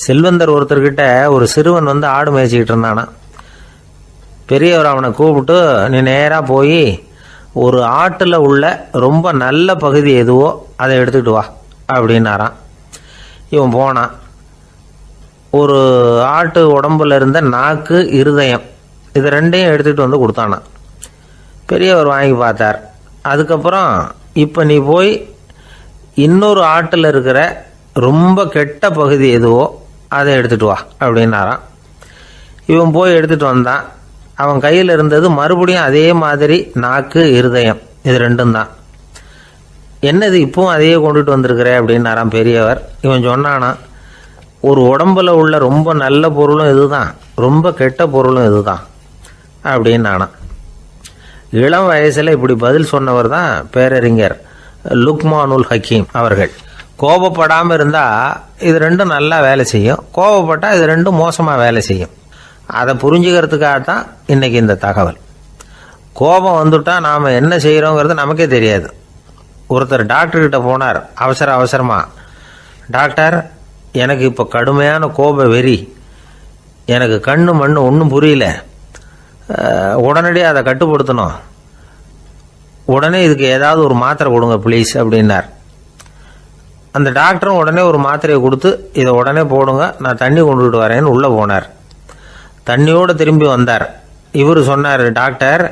செல்வந்தர் ஒருத்தர்கிட்ட ஒரு சிறுவன் வந்து ஆடு மேய்ச்சிக்கிட்டு இருந்தானா. பெரியவர் அவனை கூப்பிட்டு, நீ நேராக போய் ஒரு ஆட்டில் உள்ள ரொம்ப நல்ல பகுதி எதுவோ அதை எடுத்துக்கிட்டு வா அப்படின்னாரான். இவன் போனான். ஒரு ஆட்டு உடம்புல இருந்த நாக்கு, இருதயம், இது ரெண்டையும் எடுத்துகிட்டு வந்து கொடுத்தானான். பெரியவர் வாங்கி பார்த்தார். அதுக்கப்புறம் இப்போ நீ போய் இன்னொரு ஆட்டில் இருக்கிற ரொம்ப கெட்ட பகுதி எதுவோ அதை எடுத்துகிட்டு வா அப்படின்னாரான். இவன் போய் எடுத்துகிட்டு வந்தான். அவன் கையில் இருந்தது மறுபடியும் அதே மாதிரி நாக்கு, இருதயம், இது ரெண்டும் தான். என்னது இப்பவும் அதையே கொண்டுட்டு வந்திருக்கிற அப்படின்னாரான் பெரியவர். இவன் சொன்னானா, ஒரு உடம்புல உள்ள ரொம்ப நல்ல பொருளும் இதுதான், ரொம்ப கெட்ட பொருளும் இதுதான் அப்படின்னானா. இளம் வயசில் இப்படி பதில் சொன்னவர் தான் பேரறிஞர் லுக்மானுல் ஹக்கீம் அவர்கள். கோபப்படாமல் இருந்தால் இது ரெண்டும் நல்லா வேலை செய்யும், கோபப்பட்டால் இது ரெண்டும் மோசமாக வேலை செய்யும். அதை புரிஞ்சுக்கிறதுக்காகத்தான் இன்றைக்கி இந்த தகவல். கோபம் வந்துட்டால் நாம் என்ன செய்கிறோங்கிறது நமக்கே தெரியாது. ஒருத்தர் டாக்டர்கிட்ட போனார் அவசரமாக. டாக்டர், எனக்கு இப்போ கடுமையான கோப வெறி, எனக்கு கண்ணு மண்ணு ஒன்றும் புரியல, உடனடியாக அதை கட்டுப்படுத்தணும், உடனே இதுக்கு ஏதாவது ஒரு மாத்திரை கொடுங்க ப்ளீஸ் அப்படின்னார். அந்த டாக்டரும் உடனே ஒரு மாத்திரையை கொடுத்து, இதை உடனே போடுங்க, நான் தண்ணி கொண்டுகிட்டு வரேன்னு உள்ளே போனார். தண்ணியோடு திரும்பி வந்தார். இவர் சொன்னார், டாக்டர்,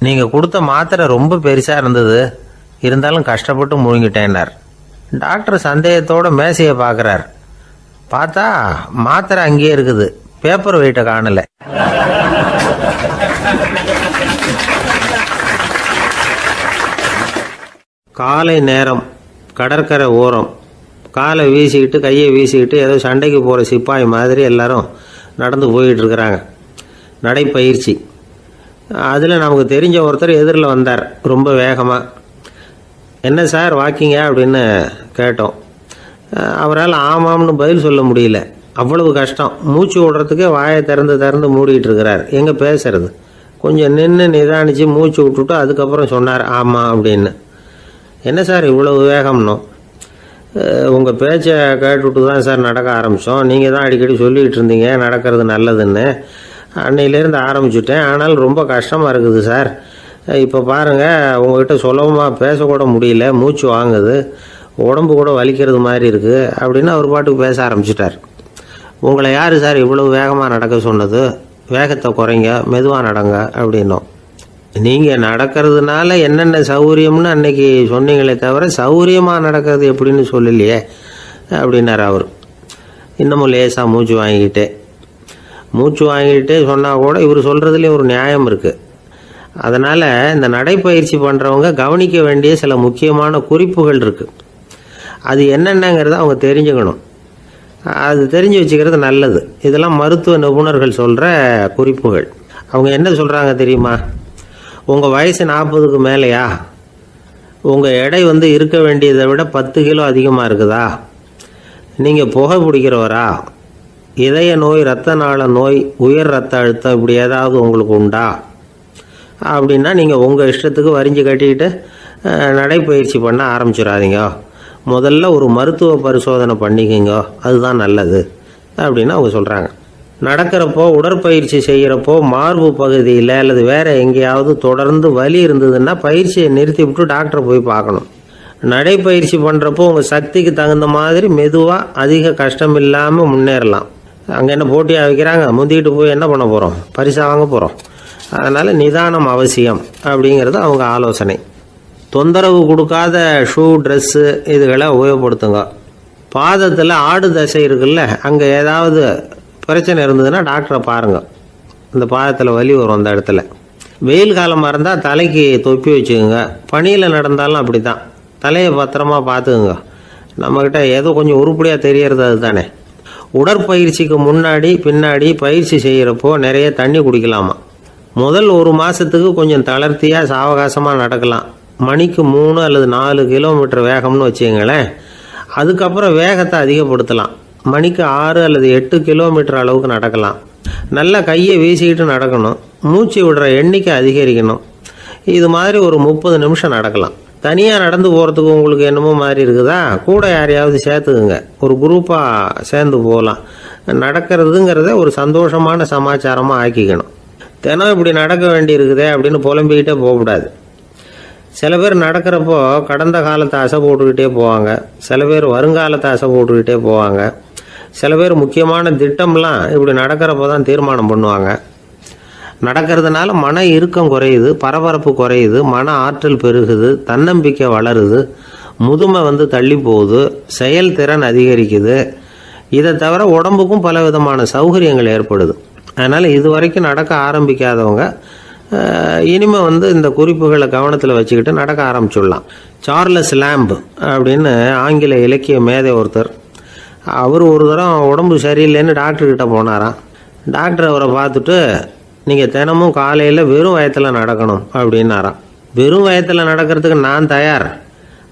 நீங்கள் கொடுத்த மாத்திரை ரொம்ப பெருசாக இருந்தது, இருந்தாலும் கஷ்டப்பட்டு முழுங்கிட்டேன்னார். டாக்டர் சந்தேகத்தோட மேசையை பார்க்குறார். பார்த்தா மாத்திரை அங்கேயே இருக்குது, பேப்பர் வெயிட்டை காணலை. காலை நேரம், கடற்கரை ஓரம், காலை வீசிக்கிட்டு கையை வீசிக்கிட்டு ஏதோ சண்டைக்கு போகிற சிப்பாய் மாதிரி எல்லாரும் நடந்து போயிட்டு இருக்கிறாங்க. நடைப்பயிற்சி. அதில் நமக்கு தெரிஞ்ச ஒருத்தர் எதிரில் வந்தார் ரொம்ப வேகமாக. என்ன சார் வாக்கிங்க அப்படின்னு கேட்டோம். அவரால் ஆமாம்னு பதில் சொல்ல முடியல, அவ்வளவு கஷ்டம். மூச்சு விடுறதுக்கே வாயை திறந்து மூடிட்டு இருக்கிறார். எங்கே பேசுறது? கொஞ்சம் நின்று நிதானித்து மூச்சு விட்டுட்டு அதுக்கப்புறம் சொன்னார் ஆமாம் அப்படின்னு. என்ன சார் இவ்வளவு வேகம்னோ? உங்கள் பேச்சை கேட்டுவிட்டு தான் சார் நடக்க ஆரம்பித்தோம். நீங்கள் தான் அடிக்கடி சொல்லிகிட்டு இருந்தீங்க நடக்கிறது நல்லதுன்னு. அன்னையிலேருந்து ஆரம்பிச்சுட்டேன், ஆனால் ரொம்ப கஷ்டமாக இருக்குது சார். இப்போ பாருங்கள், உங்கள்கிட்ட சுலபமாக பேசக்கூட முடியல, மூச்சு வாங்குது, உடம்பு கூட வலிக்கிறது மாதிரி இருக்குது அப்படின்னு அவர் பாட்டுக்கு பேச ஆரம்பிச்சிட்டார். உங்களை யார் சார் இவ்வளவு வேகமாக நடக்க சொன்னது? வேகத்தை குறைங்க, மெதுவாக நடங்க அப்படின்னோம். நீங்கள் நடக்கிறதுனால என்னென்ன சௌகரியம்னு அன்னைக்கு சொன்னீங்களே தவிர சௌகரியமாக நடக்கிறது எப்படின்னு சொல்லலையே அப்படின்னார் அவர். இன்னமும் லேசாக மூச்சு வாங்கிக்கிட்டே சொன்னால் கூட இவர் சொல்கிறதுலேயும் ஒரு நியாயம் இருக்குது. அதனால் இந்த நடைப்பயிற்சி பண்ணுறவங்க கவனிக்க வேண்டிய சில முக்கியமான குறிப்புகள் இருக்குது. அது என்னென்னங்கிறத அவங்க தெரிஞ்சுக்கணும். அது தெரிஞ்சு வச்சுக்கிறது நல்லது. இதெல்லாம் மருத்துவ நிபுணர்கள் சொல்கிற குறிப்புகள். அவங்க என்ன சொல்கிறாங்க தெரியுமா? உங்கள் வயசு 40க்கு மேலேயா? உங்கள் எடை இருக்க வேண்டியதை விட 10 கிலோ அதிகமாக இருக்குதா? நீங்கள் புகை பிடிக்கிறவரா? இதய நோய், இரத்த நாள நோய், உயர் இரத்த அழுத்தம் இப்படி ஏதாவது உங்களுக்கு உண்டா? அப்படின்னா நீங்கள் உங்கள் இஷ்டத்துக்கு வரிஞ்சு கட்டிக்கிட்டு நடைப்பயிற்சி பண்ண ஆரம்பிச்சிடாதீங்க. முதல்ல ஒரு மருத்துவ பரிசோதனை பண்ணிக்கோங்க, அதுதான் நல்லது அப்படின்னு அவங்க சொல்கிறாங்க. நடக்கிறப்போ, உடற்பயிற்சி செய்கிறப்போ மார்பு பகுதியில் அல்லது வேறு எங்கேயாவது தொடர்ந்து வலி இருந்ததுன்னா பயிற்சியை நிறுத்தி விட்டு டாக்டரை போய் பார்க்கணும். நடைப்பயிற்சி பண்ணுறப்போ உங்கள் சக்திக்கு தகுந்த மாதிரி மெதுவாக அதிக கஷ்டம் இல்லாமல் முன்னேறலாம். அங்கே என்ன போட்டியாக வைக்கிறாங்க, முந்திக்கிட்டு போய் என்ன பண்ண போகிறோம்? பரிசாக வாங்க போகிறோம். அதனால் நிதானம் அவசியம் அப்படிங்கிறது அவங்க ஆலோசனை. தொந்தரவு கொடுக்காத ஷூ, ட்ரெஸ்ஸு இதுகளை உபயோகப்படுத்துங்க. பாதத்தில் ஆடு தசை இருக்குல்ல, அங்கே ஏதாவது பிரச்சனை இருந்ததுன்னா டாக்டரை பாருங்கள். இந்த பாதத்தில் வலி வரும் அந்த இடத்துல. வெயில் காலமாக இருந்தால் தலைக்கு தொப்பி வச்சுக்கோங்க. பனியில் நடந்தாலும் அப்படி தான், தலையை பத்திரமா பார்த்துக்குங்க. நம்மக்கிட்ட ஏதோ கொஞ்சம் உருப்படியாக தெரியறது அது தானே. உடற்பயிற்சிக்கு முன்னாடி பின்னாடி பயிற்சி செய்கிறப்போ நிறைய தண்ணி குடிக்கலாமா. முதல் 1 மாதத்துக்கு கொஞ்சம் தளர்த்தியாக சாவகாசமாக நடக்கலாம். மணிக்கு 3 அல்லது 4 கிலோமீட்டர் வேகம்னு வச்சுங்களேன். அதுக்கப்புறம் வேகத்தை அதிகப்படுத்தலாம். மணிக்கு 6 அல்லது 8 கிலோமீட்டர் அளவுக்கு நடக்கலாம். நல்லா கையை வீசிக்கிட்டு நடக்கணும். மூச்சு விடுற எண்ணிக்கை அதிகரிக்கணும். இது மாதிரி ஒரு 30 நிமிஷம் நடக்கலாம். தனியாக நடந்து போகிறதுக்கு உங்களுக்கு என்னமோ மாதிரி இருக்குதா, கூட யாரையாவது சேர்த்துக்குங்க. ஒரு குரூப்பாக சேர்ந்து போகலாம். நடக்கிறதுங்கிறத ஒரு சந்தோஷமான சமாச்சாரமாக ஆக்கிக்கணும். தினம் இப்படி நடக்க வேண்டி இருக்குதே அப்படின்னு புலம்பிக்கிட்டே போகக்கூடாது. சில பேர் நடக்கிறப்போ கடந்த காலத்தை அசை போட்டுக்கிட்டே போவாங்க, சில பேர் வருங்காலத்தை அசை போட்டுக்கிட்டே போவாங்க, சில பேர் முக்கியமான திட்டம்லாம் இப்படி நடக்கிறப்போ தான் தீர்மானம் பண்ணுவாங்க. நடக்கிறதுனால மன இறுக்கம் குறையுது, பரபரப்பு குறையுது, மன ஆற்றல் பெருகுது, தன்னம்பிக்கை வளருது, முதுமை தள்ளி போகுது, செயல்திறன் அதிகரிக்குது. இதை தவிர உடம்புக்கும் பல விதமான சௌகரியங்கள் ஏற்படுது. அதனால் இது வரைக்கும் நடக்க ஆரம்பிக்காதவங்க இனிமேல் இந்த குறிப்புகளை கவனத்தில் வச்சுக்கிட்டு நடக்க ஆரம்பிச்சுடலாம். சார்லஸ் லேம்ப் அப்படின்னு ஆங்கில இலக்கிய மேதை ஒருத்தர், அவர் ஒரு தரம் உடம்பு சரியில்லைன்னு டாக்டர்கிட்ட போனாராம். டாக்டர் அவரை பார்த்துட்டு, நீங்கள் தினமும் காலையில் வெறும் வயத்தில் நடக்கணும் அப்படின்னாராம். வெறும் வயத்தில் நடக்கிறதுக்கு நான் தயார்,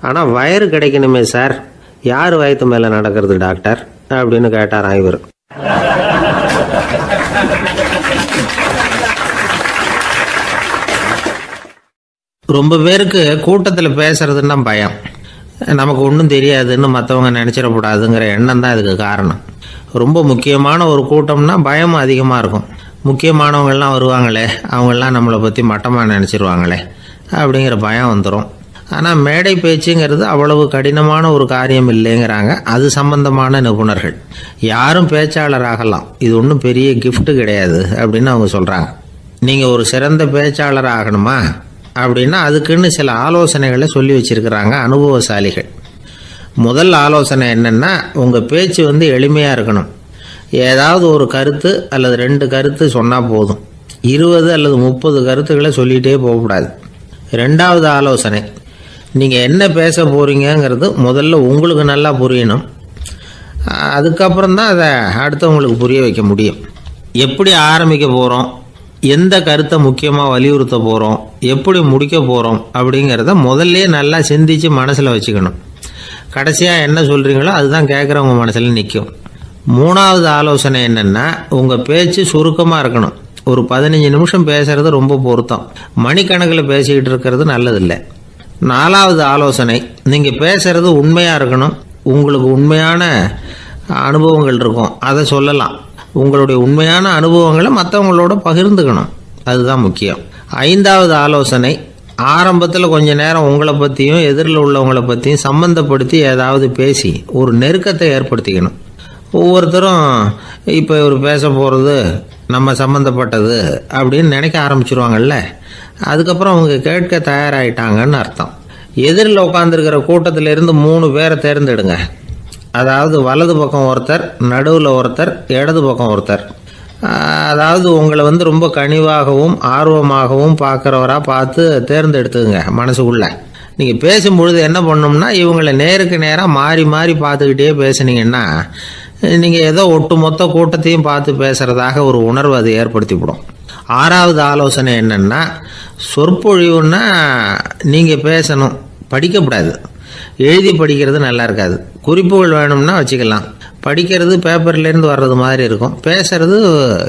ஆனால் வயிறு கிடைக்கணுமே சார், யார் வயத்து மேலே நடக்கிறது டாக்டர் அப்படின்னு கேட்டாராம் இவர். ரொம்ப பேருக்கு கூட்டத்தில் பேசுறதுன்னா பயம். நமக்கு ஒன்றும் தெரியாதுன்னு மற்றவங்க நினச்சிடக்கூடாதுங்கிற எண்ணம் தான் இதுக்கு காரணம். ரொம்ப முக்கியமான ஒரு கூட்டம்னா பயம் அதிகமாக இருக்கும். முக்கியமானவங்கள்லாம் வருவாங்களே, அவங்களாம் நம்மளை பற்றி மட்டமாக நினச்சிருவாங்களே அப்படிங்கிற பயம் வந்துடும். ஆனால் மேடை பேச்சுங்கிறது அவ்வளவு கடினமான ஒரு காரியம் இல்லைங்கிறாங்க அது சம்பந்தமான நிபுணர்கள். யாரும் பேச்சாளர் ஆகலாம், இது ஒன்றும் பெரிய கிஃப்ட் கிடையாது அப்படின்னு அவங்க சொல்கிறாங்க. நீங்கள் ஒரு சிறந்த பேச்சாளர் ஆகணுமா அப்படின்னா அதுக்குன்னு சில ஆலோசனைகளை சொல்லி வச்சிருக்கிறாங்க அனுபவசாலிகள். முதல் ஆலோசனை என்னென்னா, உங்கள் பேச்சு எளிமையாக இருக்கணும். ஏதாவது ஒரு கருத்து அல்லது 2 கருத்து சொன்னால் போதும், 20 அல்லது 30 கருத்துக்களை சொல்லிகிட்டே போகக்கூடாது. 2வது ஆலோசனை, நீங்கள் என்ன பேச போகிறீங்கிறது முதல்ல உங்களுக்கு நல்லா புரியணும். அதுக்கப்புறம் தான் அதை அடுத்தவங்களுக்கு புரிய வைக்க முடியும். எப்படி ஆரம்பிக்க போகிறோம், எந்த கருத்தை முக்கியமாக வலியுறுத்த போகிறோம், எப்படி முடிக்க போகிறோம் அப்படிங்கிறத முதல்ல நல்லா சிந்திச்சு மனசில் வச்சுக்கணும். கடைசியாக என்ன சொல்கிறீங்களோ அதுதான் கேட்குறவங்க மனசில் நிற்கும். 3வது ஆலோசனை என்னென்னா, உங்கள் பேச்சு சுருக்கமாக இருக்கணும். ஒரு 15 நிமிஷம் பேசுகிறது ரொம்ப பொருத்தம், மணிக்கணக்கில் பேசிக்கிட்டு இருக்கிறது நல்லதில்லை. 4வது ஆலோசனை, நீங்கள் பேசுகிறது உண்மையாக இருக்கணும். உங்களுக்கு உண்மையான அனுபவங்கள் இருக்கும், அதை சொல்லலாம். உங்களுடைய உண்மையான அனுபவங்களை மற்றவங்களோட பகிர்ந்துக்கணும், அதுதான் முக்கியம். 5வது ஆலோசனை, ஆரம்பத்தில் கொஞ்ச நேரம் உங்களை பற்றியும் எதிரில் உள்ளவங்களை பற்றியும் சம்பந்தப்படுத்தி ஏதாவது பேசி ஒரு நெருக்கத்தை ஏற்படுத்திக்கணும். ஒவ்வொருத்தரும் இப்போ இவர் பேச போகிறது நம்ம சம்மந்தப்பட்டது அப்படின்னு நினைக்க ஆரம்பிச்சிருவாங்கல்ல, அதுக்கப்புறம் அவங்க கேட்க தயாராகிட்டாங்கன்னு அர்த்தம். எதிரில் உட்காந்துருக்கிற கூட்டத்திலிருந்து 3 பேரை தேர்ந்தெடுங்க. அதாவது வலது பக்கம் ஒருத்தர், நடுவில் ஒருத்தர், இடது பக்கம் ஒருத்தர். அதாவது உங்களை ரொம்ப கனிவாகவும் ஆர்வமாகவும் பார்க்குறவராக பார்த்து தேர்ந்தெடுத்துங்க மனசுக்குள்ளே. நீங்கள் பேசும்பொழுது என்ன பண்ணணும்னா, இவங்களை நேருக்கு நேராக மாறி மாறி பார்த்துக்கிட்டே பேசுனீங்கன்னா நீங்கள் ஏதோ ஒட்டுமொத்த கூட்டத்தையும் பார்த்து பேசுகிறதாக ஒரு உணர்வு அது ஏற்படுத்திவிடும். 6வது ஆலோசனை என்னென்னா, சொற்பொழிவுன்னா நீங்கள் பேசணும், படிக்கக்கூடாது. எழுதி படிக்கிறது நல்லா இருக்காது. குறிப்புகள் வேணும்னா வச்சுக்கலாம். படிக்கிறது பேப்பர்லேருந்து வர்றது மாதிரி இருக்கும், பேசுறது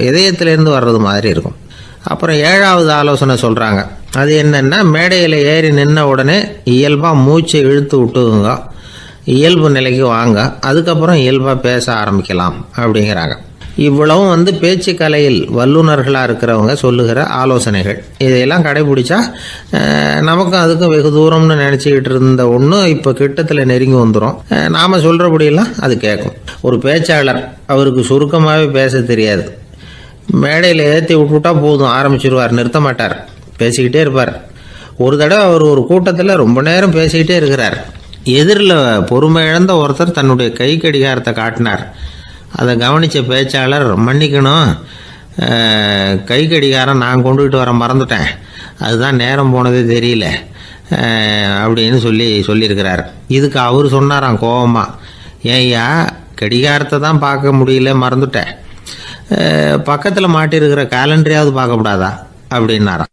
இதயத்திலேருந்து வர்றது மாதிரி இருக்கும். அப்புறம் 7வது ஆலோசனை சொல்கிறாங்க, அது என்னென்னா, மேடையில் ஏறி நின்ன உடனே இயல்பாக மூச்சை இழுத்து விட்டுங்க, இயல்பு நிலைக்கு வாங்க, அதுக்கப்புறம் இயல்பாக பேச ஆரம்பிக்கலாம் அப்படிங்கிறாங்க. இவ்வளவும் பேச்சு கலையில் வல்லுநர்களாக இருக்கிறவங்க சொல்லுகிற ஆலோசனைகள். இதையெல்லாம் கடைபிடிச்சா நமக்கும் அதுக்கும் வெகு தூரம்னு நினச்சிக்கிட்டு இருந்த ஒன்று இப்போ கிட்டத்தில் நெருங்கி வந்துடும். நாம் சொல்கிறபடியெல்லாம் அது கேட்கும். ஒரு பேச்சாளர், அவருக்கு சுருக்கமாகவே பேச தெரியாது. மேடையில் ஏற்றி விட்டுவிட்டா போதும், ஆரம்பிச்சிருவார், நிறுத்த மாட்டார், பேசிக்கிட்டே இருப்பார். ஒரு தடவை அவர் ஒரு கூட்டத்தில் ரொம்ப நேரம் பேசிக்கிட்டே இருக்கிறார். எதிரில் பொறுமை இழந்த ஒருத்தர் தன்னுடைய கை கடிகாரத்தை காட்டினார். அதை கவனித்த பேச்சாளர், மன்னிக்கணும், கை கடிகாரம் நான் கொண்டுகிட்டு வர மறந்துட்டேன், அதுதான் நேரம் போனதே தெரியல அப்படின்னு சொல்லியிருக்கிறார். இதுக்கு அவர் சொன்னாராம் கோபமா, ஏய்யா கடிகாரத்தை தான் பார்க்க முடியல, மறந்துட்டேன், பக்கத்தில் மாட்டிருக்கிற கேலண்டரையாவது பார்க்கக்கூடாதா அப்படின்னாராம்.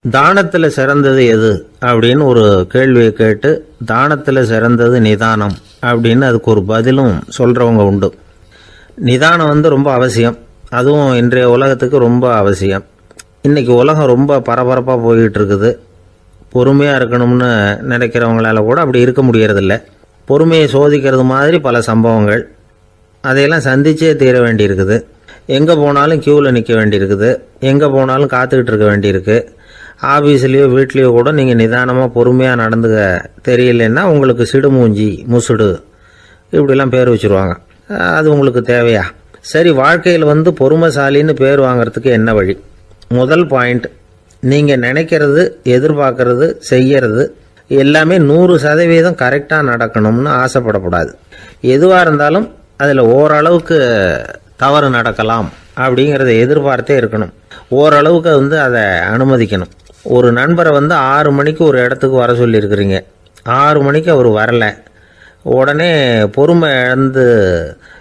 தானத்தில் சிறந்தது எது அப்படின்னு ஒரு கேள்வியை கேட்டு, தானத்தில் சிறந்தது நிதானம் அப்படின்னு அதுக்கு ஒரு பதிலும் சொல்கிறவங்க உண்டு. நிதானம் ரொம்ப அவசியம். அதுவும் இன்றைய உலகத்துக்கு ரொம்ப அவசியம். இன்றைக்கி உலகம் ரொம்ப பரபரப்பாக போய்கிட்டு இருக்குது. பொறுமையாக இருக்கணும்னு நினைக்கிறவங்களால கூட அப்படி இருக்க முடியறதில்ல. பொறுமையை சோதிக்கிறது மாதிரி பல சம்பவங்கள், அதையெல்லாம் சந்திச்சே தீர வேண்டியிருக்குது. எங்கே போனாலும் க்யூவில் நிற்க வேண்டியிருக்குது, எங்கே போனாலும் காத்துக்கிட்டு இருக்க வேண்டியிருக்கு. ஆஃபீஸ்லேயோ வீட்லேயோ கூட நீங்கள் நிதானமாக பொறுமையாக நடந்துக்க தெரியலன்னா உங்களுக்கு சிடுமூஞ்சி, முசுடு இப்படிலாம் பேர் வச்சுருவாங்க. அது உங்களுக்கு தேவையா? சரி, வாழ்க்கையில் பொறுமைசாலின்னு பேர் வாங்கிறதுக்கு என்ன வழி? முதல் பாயிண்ட், நீங்கள் நினைக்கிறது, எதிர்பார்க்கறது, செய்கிறது எல்லாமே 100% கரெக்டாக நடக்கணும்னு ஆசைப்படக்கூடாது. எதுவாக இருந்தாலும் அதில் ஓரளவுக்கு தவறு நடக்கலாம் அப்படிங்கிறத எதிர்பார்த்தே இருக்கணும். ஓரளவுக்கு அதை அனுமதிக்கணும். ஒரு நண்பரை 6 மணிக்கு ஒரு இடத்துக்கு வர சொல்லியிருக்கிறீங்க. 6 மணிக்கு அவர் வரலை, உடனே பொறுமை இழந்து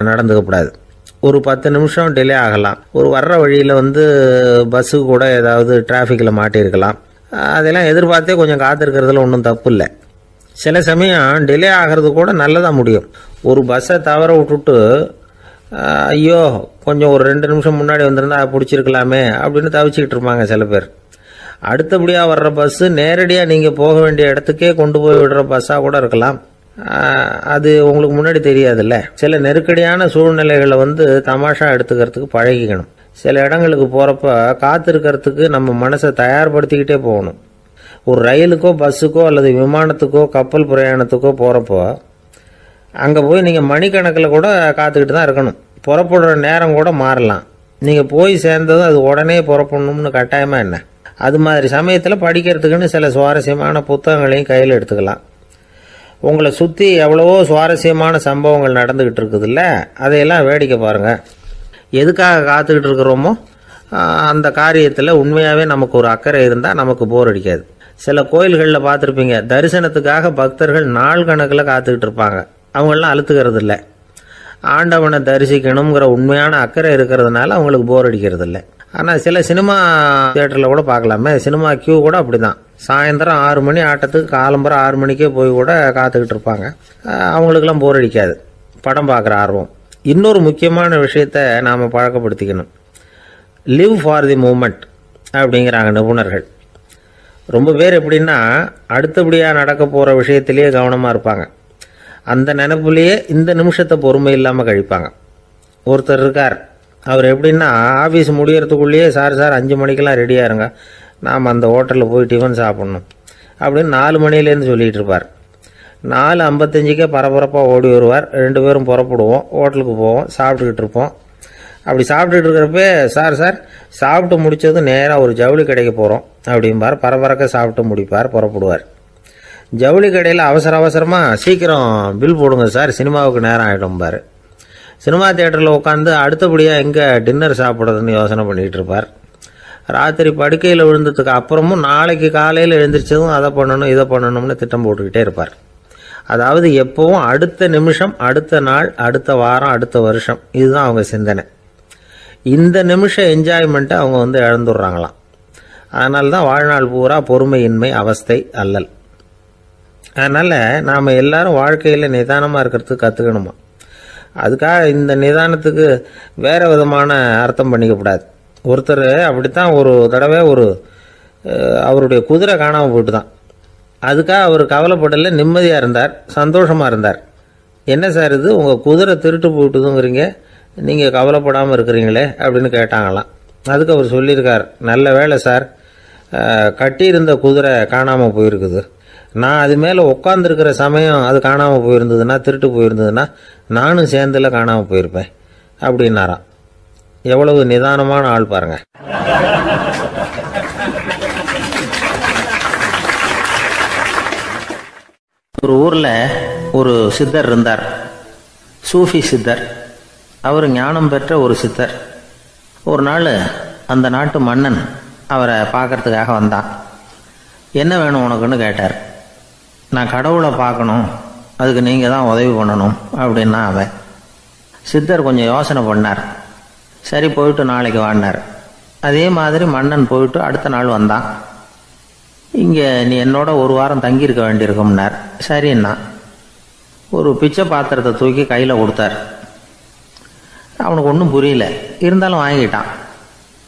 நடந்துக்கக்கூடாது. ஒரு 10 நிமிஷம் டிலே ஆகலாம். ஒரு வர்ற வழியில் பஸ்ஸு கூட ஏதாவது டிராஃபிக்கில் மாட்டியிருக்கலாம். அதெல்லாம் எதிர்பார்த்தே கொஞ்சம் காத்திருக்கிறதுல ஒன்றும் தப்பு இல்லை. சில சமயம் டிலே ஆகிறது கூட நல்லதாக முடியும். ஒரு பஸ்ஸை தவற விட்டுட்டு ஐயோ கொஞ்சம் ஒரு 2 நிமிஷம் முன்னாடி வந்திருந்தா பிடிச்சிருக்கலாமே அப்படின்னு தவிச்சிக்கிட்டு இருப்பாங்க சில பேர். அடுத்தபடியாக வர்ற பஸ்ஸு நேரடியாக நீங்கள் போக வேண்டிய இடத்துக்கே கொண்டு போய் விடுற பஸ்ஸாக கூட இருக்கலாம். அது உங்களுக்கு முன்னாடி தெரியாதுல்ல. சில நெருக்கடியான சூழ்நிலைகளை தமாஷா எடுத்துக்கிறதுக்கு பழகிக்கணும். சில இடங்களுக்கு போகிறப்ப காத்திருக்கிறதுக்கு நம்ம மனசை தயார்படுத்திக்கிட்டே போகணும். ஒரு ரயிலுக்கோ பஸ்ஸுக்கோ அல்லது விமானத்துக்கோ கப்பல் பிரயாணத்துக்கோ போகிறப்போ அங்கே போய் நீங்கள் மணிக்கணக்கில் கூட காத்துக்கிட்டு தான் இருக்கணும். புறப்படுற நேரம் கூட மாறலாம். நீங்கள் போய் சேர்ந்ததும் அது உடனே புறப்படணும்னு கட்டாயமாக என்ன? அது மாதிரி சமயத்தில் படிக்கிறதுக்குன்னு சில சுவாரஸ்யமான புத்தகங்களையும் கையில் எடுத்துக்கலாம். உங்களை சுற்றி எவ்வளவோ சுவாரஸ்யமான சம்பவங்கள் நடந்துக்கிட்டு இருக்குதுல்ல, அதையெல்லாம் வேடிக்கை பாருங்கள். எதுக்காக காத்துக்கிட்டு இருக்கிறோமோ அந்த காரியத்தில் உண்மையாகவே நமக்கு ஒரு அக்கறை இருந்தால் நமக்கு போர் அடிக்காது. சில கோயில்களில் பார்த்துருப்பீங்க, தரிசனத்துக்காக பக்தர்கள் நாள் கணக்கில் காத்துக்கிட்டு இருப்பாங்க. அவங்களெலாம் அழுத்துக்கிறது இல்லை. ஆண்டவனை தரிசிக்கணுங்கிற உண்மையான அக்கறை இருக்கிறதுனால அவங்களுக்கு போர் அடிக்கிறது இல்லை. ஆனால் சில சினிமா தியேட்டரில் கூட பார்க்கலாமே, சினிமா கியூ கூட அப்படி தான். சாயந்தரம் 6 மணி ஆட்டத்துக்கு காலம்பரம் 6 மணிக்கே போய் கூட காத்துக்கிட்டு இருப்பாங்க. அவங்களுக்கெல்லாம் போர் அடிக்காது, படம் பார்க்குற ஆர்வம். இன்னொரு முக்கியமான விஷயத்தை நாம் பழக்கப்படுத்திக்கணும். லிவ் ஃபார் தி மூமெண்ட் அப்படிங்கிறாங்க நிபுணர்கள். ரொம்ப பேர் எப்படின்னா அடுத்தபடியாக நடக்க போகிற விஷயத்திலேயே கவனமாக இருப்பாங்க. அந்த நினைப்புலேயே இந்த நிமிஷத்தை பொறுமை இல்லாமல் கழிப்பாங்க. ஒருத்தர் இருக்கார், அவர் எப்படின்னா ஆஃபீஸ் முடியறதுக்குள்ளேயே சார் 5 மணிக்கெல்லாம் ரெடியாக இருங்க, நாம் அந்த ஹோட்டலில் போய் டிஃபன் சாப்பிட்ணும் அப்படின்னு 4 மணிலேருந்து சொல்லிகிட்டு இருப்பார். 4:55 பரபரப்பாக ஓடி வருவார். 2 பேரும் புறப்படுவோம், ஹோட்டலுக்கு போவோம், சாப்பிட்டுக்கிட்டு இருப்போம். அப்படி சாப்பிட்டுட்டு இருக்கிறப்ப சார் சாப்பிட்டு முடித்ததும் நேராக ஒரு ஜவுளி கடைக்கு போகிறோம் அப்படிம்பார். பரபரக்க சாப்பிட்டு முடிப்பார், புறப்படுவார். ஜவுளி கடையில் அவசரமாக சீக்கிரம் பில் போடுங்க சார், சினிமாவுக்கு நேரம் ஆகிடும்பார். சினிமா தியேட்டரில் உட்காந்து அடுத்தபடியாக எங்கே டின்னர் சாப்பிட்றதுன்னு யோசனை பண்ணிகிட்டு இருப்பார். ராத்திரி படுக்கையில் விழுந்ததுக்கு அப்புறமும் நாளைக்கு காலையில் எழுந்திரிச்சதும் அதை பண்ணணும் இதை பண்ணணும்னு திட்டம் போட்டுக்கிட்டே இருப்பார். அதாவது எப்பவும் அடுத்த நிமிஷம், அடுத்த நாள், அடுத்த வாரம், அடுத்த வருஷம், இதுதான் அவங்க சிந்தனை. இந்த நிமிஷம் என்ஜாய்மெண்ட்டை அவங்க இழந்துடுறாங்களாம். அதனால தான் வாழ்நாள் பூரா பொறுமையின்மை, அவஸ்தை, அல்லல். அதனால் நாம் எல்லாரும் வாழ்க்கையில் நிதானமாக இருக்கிறதுக்கு கற்றுக்கணுமா. அதுக்காக இந்த நிதானத்துக்கு வேறு விதமான அர்த்தம் பண்ணிக்கக்கூடாது. ஒருத்தர் அப்படித்தான் ஒரு தடவை அவருடைய குதிரை காணாமல் போயிட்டு தான். அதுக்காக அவர் கவலைப்படலை, நிம்மதியாக இருந்தார், சந்தோஷமாக இருந்தார். என்ன சார் இது, உங்கள் குதிரை திருட்டு போயிட்டுதுங்கிறீங்க, நீங்கள் கவலைப்படாமல் இருக்கிறீங்களே அப்படின்னு கேட்டாங்களாம். அதுக்கு அவர் சொல்லியிருக்கார், நல்ல வேலை சார், கட்டியிருந்த குதிரை காணாமல் போயிருக்குது. நான் அது மேலே உட்காந்துருக்கிற சமயம் அது காணாமல் போயிருந்ததுன்னா, திருட்டு போயிருந்ததுன்னா நானும் சேர்ந்தில் காணாமல் போயிருப்பேன் அப்படின்னாராம். எவ்வளவு நிதானமான ஆள் பாருங்க. ஒரு ஊரில் ஒரு சித்தர் இருந்தார், சூஃபி சித்தர். அவர் ஞானம் பெற்ற ஒரு சித்தர். ஒரு நாள் அந்த நாட்டு மன்னன் அவரை பார்க்கறதுக்காக வந்தான். என்ன வேணும் உனக்குன்னு கேட்டார். நான் கடவுளை பார்க்கணும், அதுக்கு நீங்கள் தான் உதவி பண்ணணும் அப்படின்னா அவன். சித்தர் கொஞ்சம் யோசனை பண்ணார். சரி, போயிட்டு நாளைக்கு வாடினார். அதே மாதிரி மன்னன் போயிட்டு அடுத்த நாள் வந்தான். இங்கே நீ என்னோட ஒரு வாரம் தங்கியிருக்க வேண்டியிருக்கும்னார். சரின்னா ஒரு பிச்சை பாத்திரத்தை தூக்கி கையில் கொடுத்தார். அவனுக்கு ஒன்றும் புரியல. இருந்தாலும் வாங்கிட்டான்.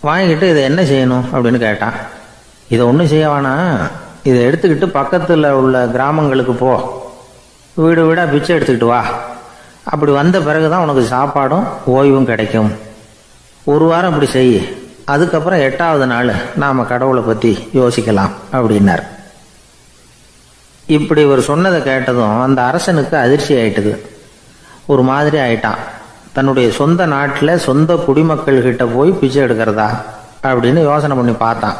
வாங்கிட்டு இதை என்ன செய்யணும் அப்படின்னு கேட்டான். இதை ஒன்றும் செய்ய வேணாம், இதை எடுத்துக்கிட்டு பக்கத்தில் உள்ள கிராமங்களுக்கு போ, வீடு வீடாக பிச்சை எடுத்துக்கிட்டு வா. அப்படி வந்த பிறகு தான் உனக்கு சாப்பாடும் ஓய்வும் கிடைக்கும். ஒரு வாரம் அப்படி செய். அதுக்கப்புறம் 8வது நாள் நாம் கடவுளை பற்றி யோசிக்கலாம் அப்படின்னார். இப்படி இவர் சொன்னதை கேட்டதும் அந்த அரசனுக்கு அதிர்ச்சி ஆயிட்டுது. ஒரு மாதிரி ஆயிட்டான். தன்னுடைய சொந்த நாட்டில் சொந்த குடிமக்கள்கிட்ட போய் பிச்சை எடுக்கிறதா அப்படின்னு யோசனை பண்ணி பார்த்தான்.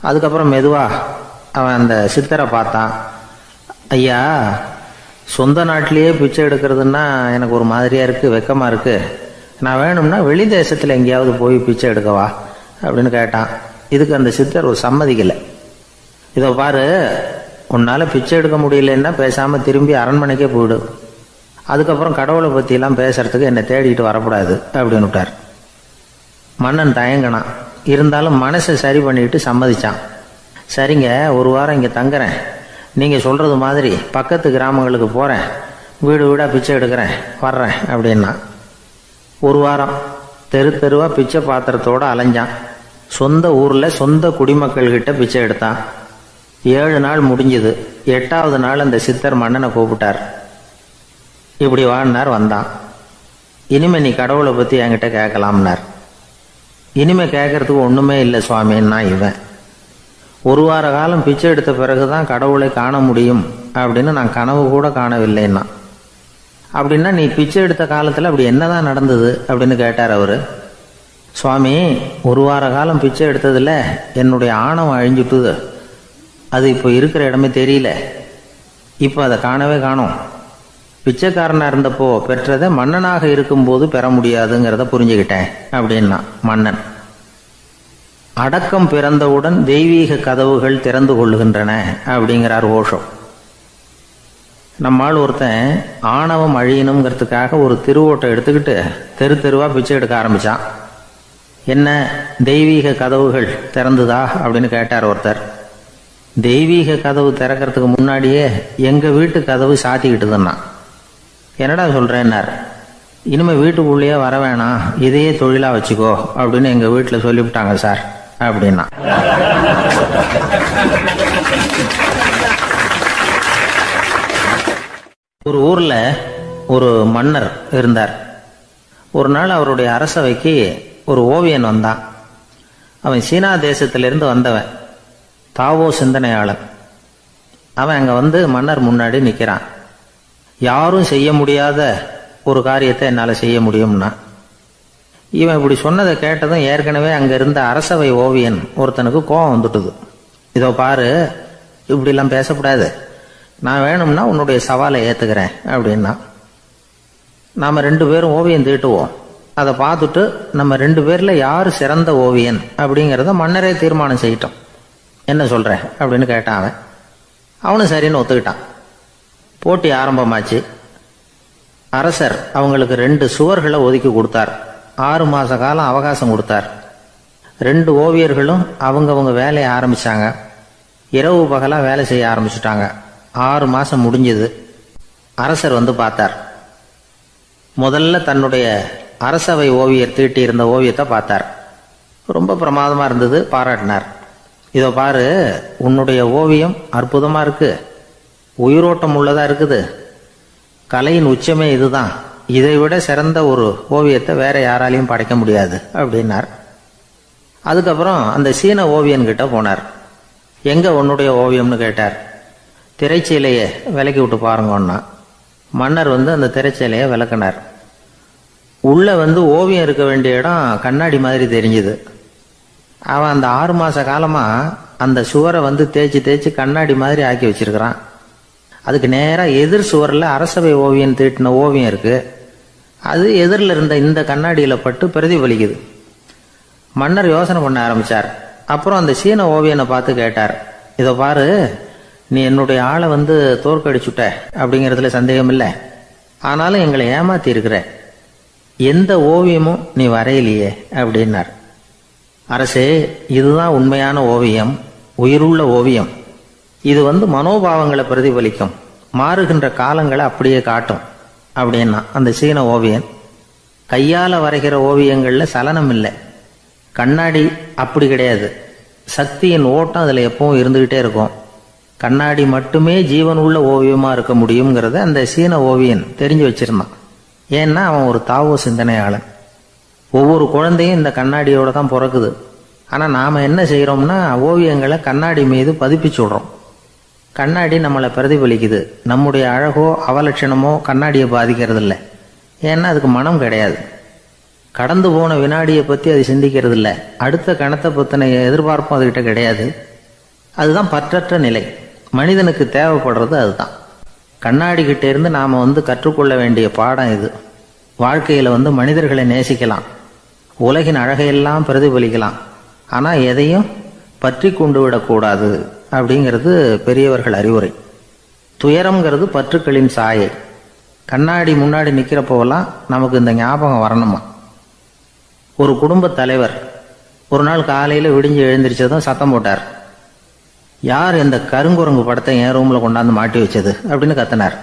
அதுக்கப்புறம் மெதுவா அவன் அந்த சித்தரை பார்த்தான். ஐயா, சொந்த நாட்டிலேயே பிச்சை எடுக்கிறதுன்னா எனக்கு ஒரு மாதிரியா இருக்கு, வெக்கமா இருக்கு. நான் வேணும்னா வெளி தேசத்தில் எங்கேயாவது போய் பிச்சை எடுக்கவா அப்படின்னு கேட்டான். இதுக்கு அந்த சித்தர் ஒரு சம்மதிக்கலை. இதை பாரு, உன்னால பிச்சை எடுக்க முடியலன்னா பேசாம திரும்பி அரண்மனைக்கே போயிடு. அதுக்கப்புறம் கடவுளை பற்றியெல்லாம் பேசுறதுக்கு என்னை தேடிட்டு வரக்கூடாது அப்படின்னு விட்டார். மன்னன் தயங்கினான். இருந்தாலும் மனசை சரி பண்ணிட்டு சம்மதிச்சான். சரிங்க, ஒரு வாரம் இங்கே தங்குறேன், நீங்கள் சொல்கிறது மாதிரி பக்கத்து கிராமங்களுக்கு போகிறேன், வீடு வீடாக பிச்சை எடுக்கிறேன், வர்றேன் அப்படின்னா. ஒரு வாரம் தெரு தெருவாக பிச்சை பாத்திரத்தோடு அலைஞ்சான். சொந்த ஊரில் சொந்த குடிமக்கள்கிட்ட பிச்சை எடுத்தான். 7 நாள் முடிஞ்சுது. 8வது நாள் அந்த சித்தர் மன்னனை கூப்பிட்டார். இப்படி வாழ்னார். வந்தான். இனிமே நீ கடவுளை பற்றி என்கிட்ட கேட்கலாம்னார். இனிமே கேட்கறதுக்கு ஒன்றுமே இல்லை சுவாமின்னா இவன். ஒரு வார காலம் பிச்சை எடுத்த பிறகுதான் கடவுளை காண முடியும் அப்படின்னு நான் கனவு கூட காணவில்லைன்னா. அப்படின்னா நீ பிச்சை எடுத்த காலத்தில் அப்படி என்னதான் நடந்தது அப்படின்னு கேட்டார் அவரு. சுவாமி, ஒரு வார காலம் பிச்சை எடுத்ததில் என்னுடைய ஆணவம் அழிஞ்சுட்டுது. அது இப்போ இருக்கிற இடமே தெரியல. இப்போ அதை காணவே காணோம். பிச்சைக்காரனாக இருந்தப்போ பெற்றதை மன்னனாக இருக்கும்போது பெற முடியாதுங்கிறத புரிஞ்சுக்கிட்டேன் அப்படின்னா மன்னன். அடக்கம் பிறந்தவுடன் தெய்வீக கதவுகள் திறந்து கொள்ளுகின்றன அப்படிங்கிறார் ஓஷோ. நம்மால் ஒருத்தன் ஆணவம் அழியணுங்கிறதுக்காக ஒரு திருவோட்டை எடுத்துக்கிட்டு தெரு தெருவா பிச்சை எடுக்க ஆரம்பிச்சான். என்ன, தெய்வீக கதவுகள் திறந்துதா அப்படின்னு கேட்டார் ஒருத்தர். தெய்வீக கதவு திறக்கிறதுக்கு முன்னாடியே எங்க வீட்டு கதவு சாத்திக்கிட்டுதுன்னா. என்னடா சொல்றேன்னார். இனிமே வீட்டுக்குள்ளேயே வர வேணாம், இதையே தொழிலா வச்சுக்கோ அப்படின்னு எங்க வீட்டில் சொல்லிவிட்டாங்க சார் அப்படின்னா. ஒரு ஊர்ல ஒரு மன்னர் இருந்தார். ஒரு நாள் அவருடைய அரசவைக்கு ஒரு ஓவியன் வந்தான். அவன் சீனா தேசத்திலிருந்து வந்தவன், தாவோ சிந்தனையாளன். அவன் அங்க வந்து மன்னர் முன்னாடி நிக்கிறான். யாரும் செய்ய முடியாத ஒரு காரியத்தை என்னால் செய்ய முடியும்னா. இவன் இப்படி சொன்னதை கேட்டதும் ஏற்கனவே அங்க இருந்த அரசவை ஓவியன் ஒருத்தனுக்கு கோபம் வந்துட்டுது. இதோ பாரு, இப்படிலாம் பேசக்கூடாது, நான் வேணும்னா உன்னுடைய சவாலை ஏத்துக்கிறேன் அப்படின்னா. நாம 2 பேரும் ஓவியம் தீட்டுவோம், அதை பார்த்துட்டு நம்ம 2 பேர்ல யாரு சிறந்த ஓவியன் அப்படிங்கிறத மன்னரே தீர்மானம் செய்யட்டும், என்ன சொல்ற அப்படின்னு கேட்டான் அவன். அவனும் சரின்னு ஒத்துக்கிட்டான். போட்டி ஆரம்பமாச்சு. அரசர் அவங்களுக்கு 2 சுவர்களை ஒதுக்கி கொடுத்தார். 6 மாச காலம் அவகாசம் கொடுத்தார். 2 ஓவியர்களும் அவங்கவங்க வேலையை ஆரம்பிச்சாங்க. இரவு பகலா வேலை செய்ய ஆரம்பிச்சுட்டாங்க. 6 மாசம் முடிஞ்சது. அரசர் வந்து பார்த்தார். முதல்ல தன்னுடைய அரசவை ஓவியர் தீட்டி இருந்த ஓவியத்தை பார்த்தார். ரொம்ப பிரமாதமா இருந்தது, பாராட்டினார். இதோ பாரு, உன்னுடைய ஓவியம் அற்புதமா இருக்கு, உயிரோட்டம் உள்ளதா இருக்குது, கலையின் உச்சமே இதுதான், இதை விட சிறந்த ஒரு ஓவியத்தை வேற யாராலையும் படைக்க முடியாது அப்படின்னார். அதுக்கப்புறம் அந்த சீன ஓவியன் கிட்ட போனார். எங்க உன்னுடைய ஓவியம்னு கேட்டார். திரைச்சீலையை விலக்கி விட்டு பாருங்கன்னா. மன்னர் வந்து அந்த திரைச்சீலையை விளக்கினார். உள்ள வந்து ஓவியம் இருக்க வேண்டிய இடம் கண்ணாடி மாதிரி தெரிஞ்சுது. அவன் அந்த 6 மாச காலமா அந்த சுவரை வந்து தேய்ச்சி தேய்ச்சி கண்ணாடி மாதிரி ஆக்கி வச்சிருக்கிறான். அதுக்கு நேராக எதிர் சுவரில் அரசவை ஓவியன் தீட்டின ஓவியம் இருக்கு. அது எதிரில் இருந்த இந்த கண்ணாடியில பட்டு பிரதிபலிக்குது. மன்னர் யோசனை பண்ண ஆரம்பிச்சார். அப்புறம் அந்த சீன ஓவியனை பார்த்து கேட்டார். இதை பாரு, நீ என்னுடைய ஆளை வந்து தோற்கடிச்சுட்ட அப்படிங்கிறதுல சந்தேகம் இல்லை, ஆனாலும் எங்களை ஏமாத்தி இருக்கிற, எந்த ஓவியமும் நீ வரையிலையே அப்படின்னார். அரசே, இதுதான் உண்மையான ஓவியம், உயிருள்ள ஓவியம். இது வந்து மனோபாவங்களை பிரதிபலிக்கும், மாறுகின்ற காலங்களை அப்படியே காட்டும் அப்படின்னா அந்த சீன ஓவியன். கையால் வரைகிற ஓவியங்களில் சலனம் இல்லை. கண்ணாடி அப்படி கிடையாது. சக்தியின் ஓட்டம் அதில் எப்பவும் இருந்துக்கிட்டே இருக்கும். கண்ணாடி மட்டுமே ஜீவன் உள்ள ஓவியமாக இருக்க முடியுங்கிறத அந்த சீன ஓவியன் தெரிஞ்சு வச்சிருந்தான். ஏன்னா அவன் ஒரு தாவோ சிந்தனையாளன். ஒவ்வொரு குழந்தையும் இந்த கண்ணாடியோட தான் பிறக்குது. ஆனால் நாம் என்ன செய்கிறோம்னா ஓவியங்களை கண்ணாடி மீது பதிப்பிச்சு விடுறோம். கண்ணாடி நம்மளை பிரதிபலிக்குது. நம்முடைய அழகோ அவலட்சணமோ கண்ணாடியை பாதிக்கிறது இல்லை. ஏன்னா அதுக்கு மனம் கிடையாது. கடந்து போன வினாடியை பற்றி அது சிந்திக்கிறது இல்லை. அடுத்த கணத்தை பற்றின எதிர்பார்ப்பும் அதுகிட்ட கிடையாது. அதுதான் பற்றற்ற நிலை. மனிதனுக்கு தேவைப்படுறது அதுதான். கண்ணாடி கிட்ட இருந்து நாம் கற்றுக்கொள்ள வேண்டிய பாடம் இது. வாழ்க்கையில் மனிதர்களை நேசிக்கலாம், உலகின் அழகையெல்லாம் பிரதிபலிக்கலாம், ஆனால் எதையும் பற்றி கொண்டு விடக்கூடாது அப்படிங்கிறது பெரியவர்கள் அறிவுரை. துயரம்ங்கிறது பற்றுக்களின் சாயை. கண்ணாடி முன்னாடி நிற்கிறப்போவெல்லாம் நமக்கு இந்த ஞாபகம் வரணுமா. ஒரு குடும்ப தலைவர் ஒரு நாள் காலையில் விடிஞ்சு எழுந்திரிச்சதும் சத்தம் போட்டார். யார் இந்த கருங்குரங்கு படத்தை என் ரூமில் கொண்டாந்து மாட்டி வச்சது அப்படின்னு கத்தினார்.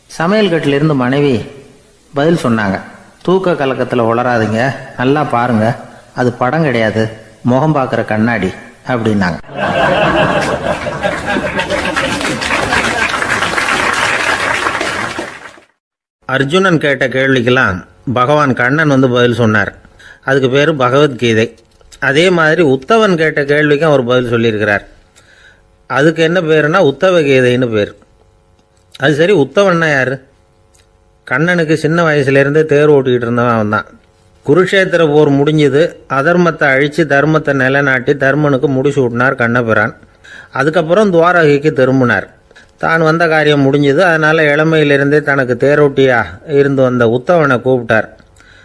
சமையல் கட்டிலிருந்து மனைவி பதில் சொன்னாங்க. தூக்க கலக்கத்தில் உளராதிங்க, நல்லா பாருங்க, அது படம் கிடையாது, முகம் பார்க்குற கண்ணாடி அப்படின்னாங்க. அர்ஜுனன் கேட்ட கேள்விக்கெல்லாம் பகவான் கண்ணன் பதில் சொன்னார். அதுக்கு பேர் பகவத்கீதை. அதே மாதிரி உத்தவன் கேட்ட கேள்விக்கும் அவர் பதில் சொல்லியிருக்கிறார். அதுக்கு என்ன பேருனா உத்தவ கீதைன்னு பேர். அது சரி, உத்தவன்னா யார்? கண்ணனுக்கு சின்ன வயசுலேருந்தே தேர் ஓட்டிக்கிட்டு இருந்தவன் அவன் தான். குருஷேத்திர போர் முடிஞ்சது. அதர்மத்தை அழித்து தர்மத்தை நிலைநாட்டி தர்மனுக்கு முடிச்சு விட்டினார் கண்ணபிரான். அதுக்கப்புறம் துவாரகைக்கு திரும்பினார். தான் வந்த காரியம் முடிஞ்சது. அதனால் இளமையிலிருந்தே தனக்கு தேரோட்டியா இருந்து வந்த உத்தவனை கூப்பிட்டார்.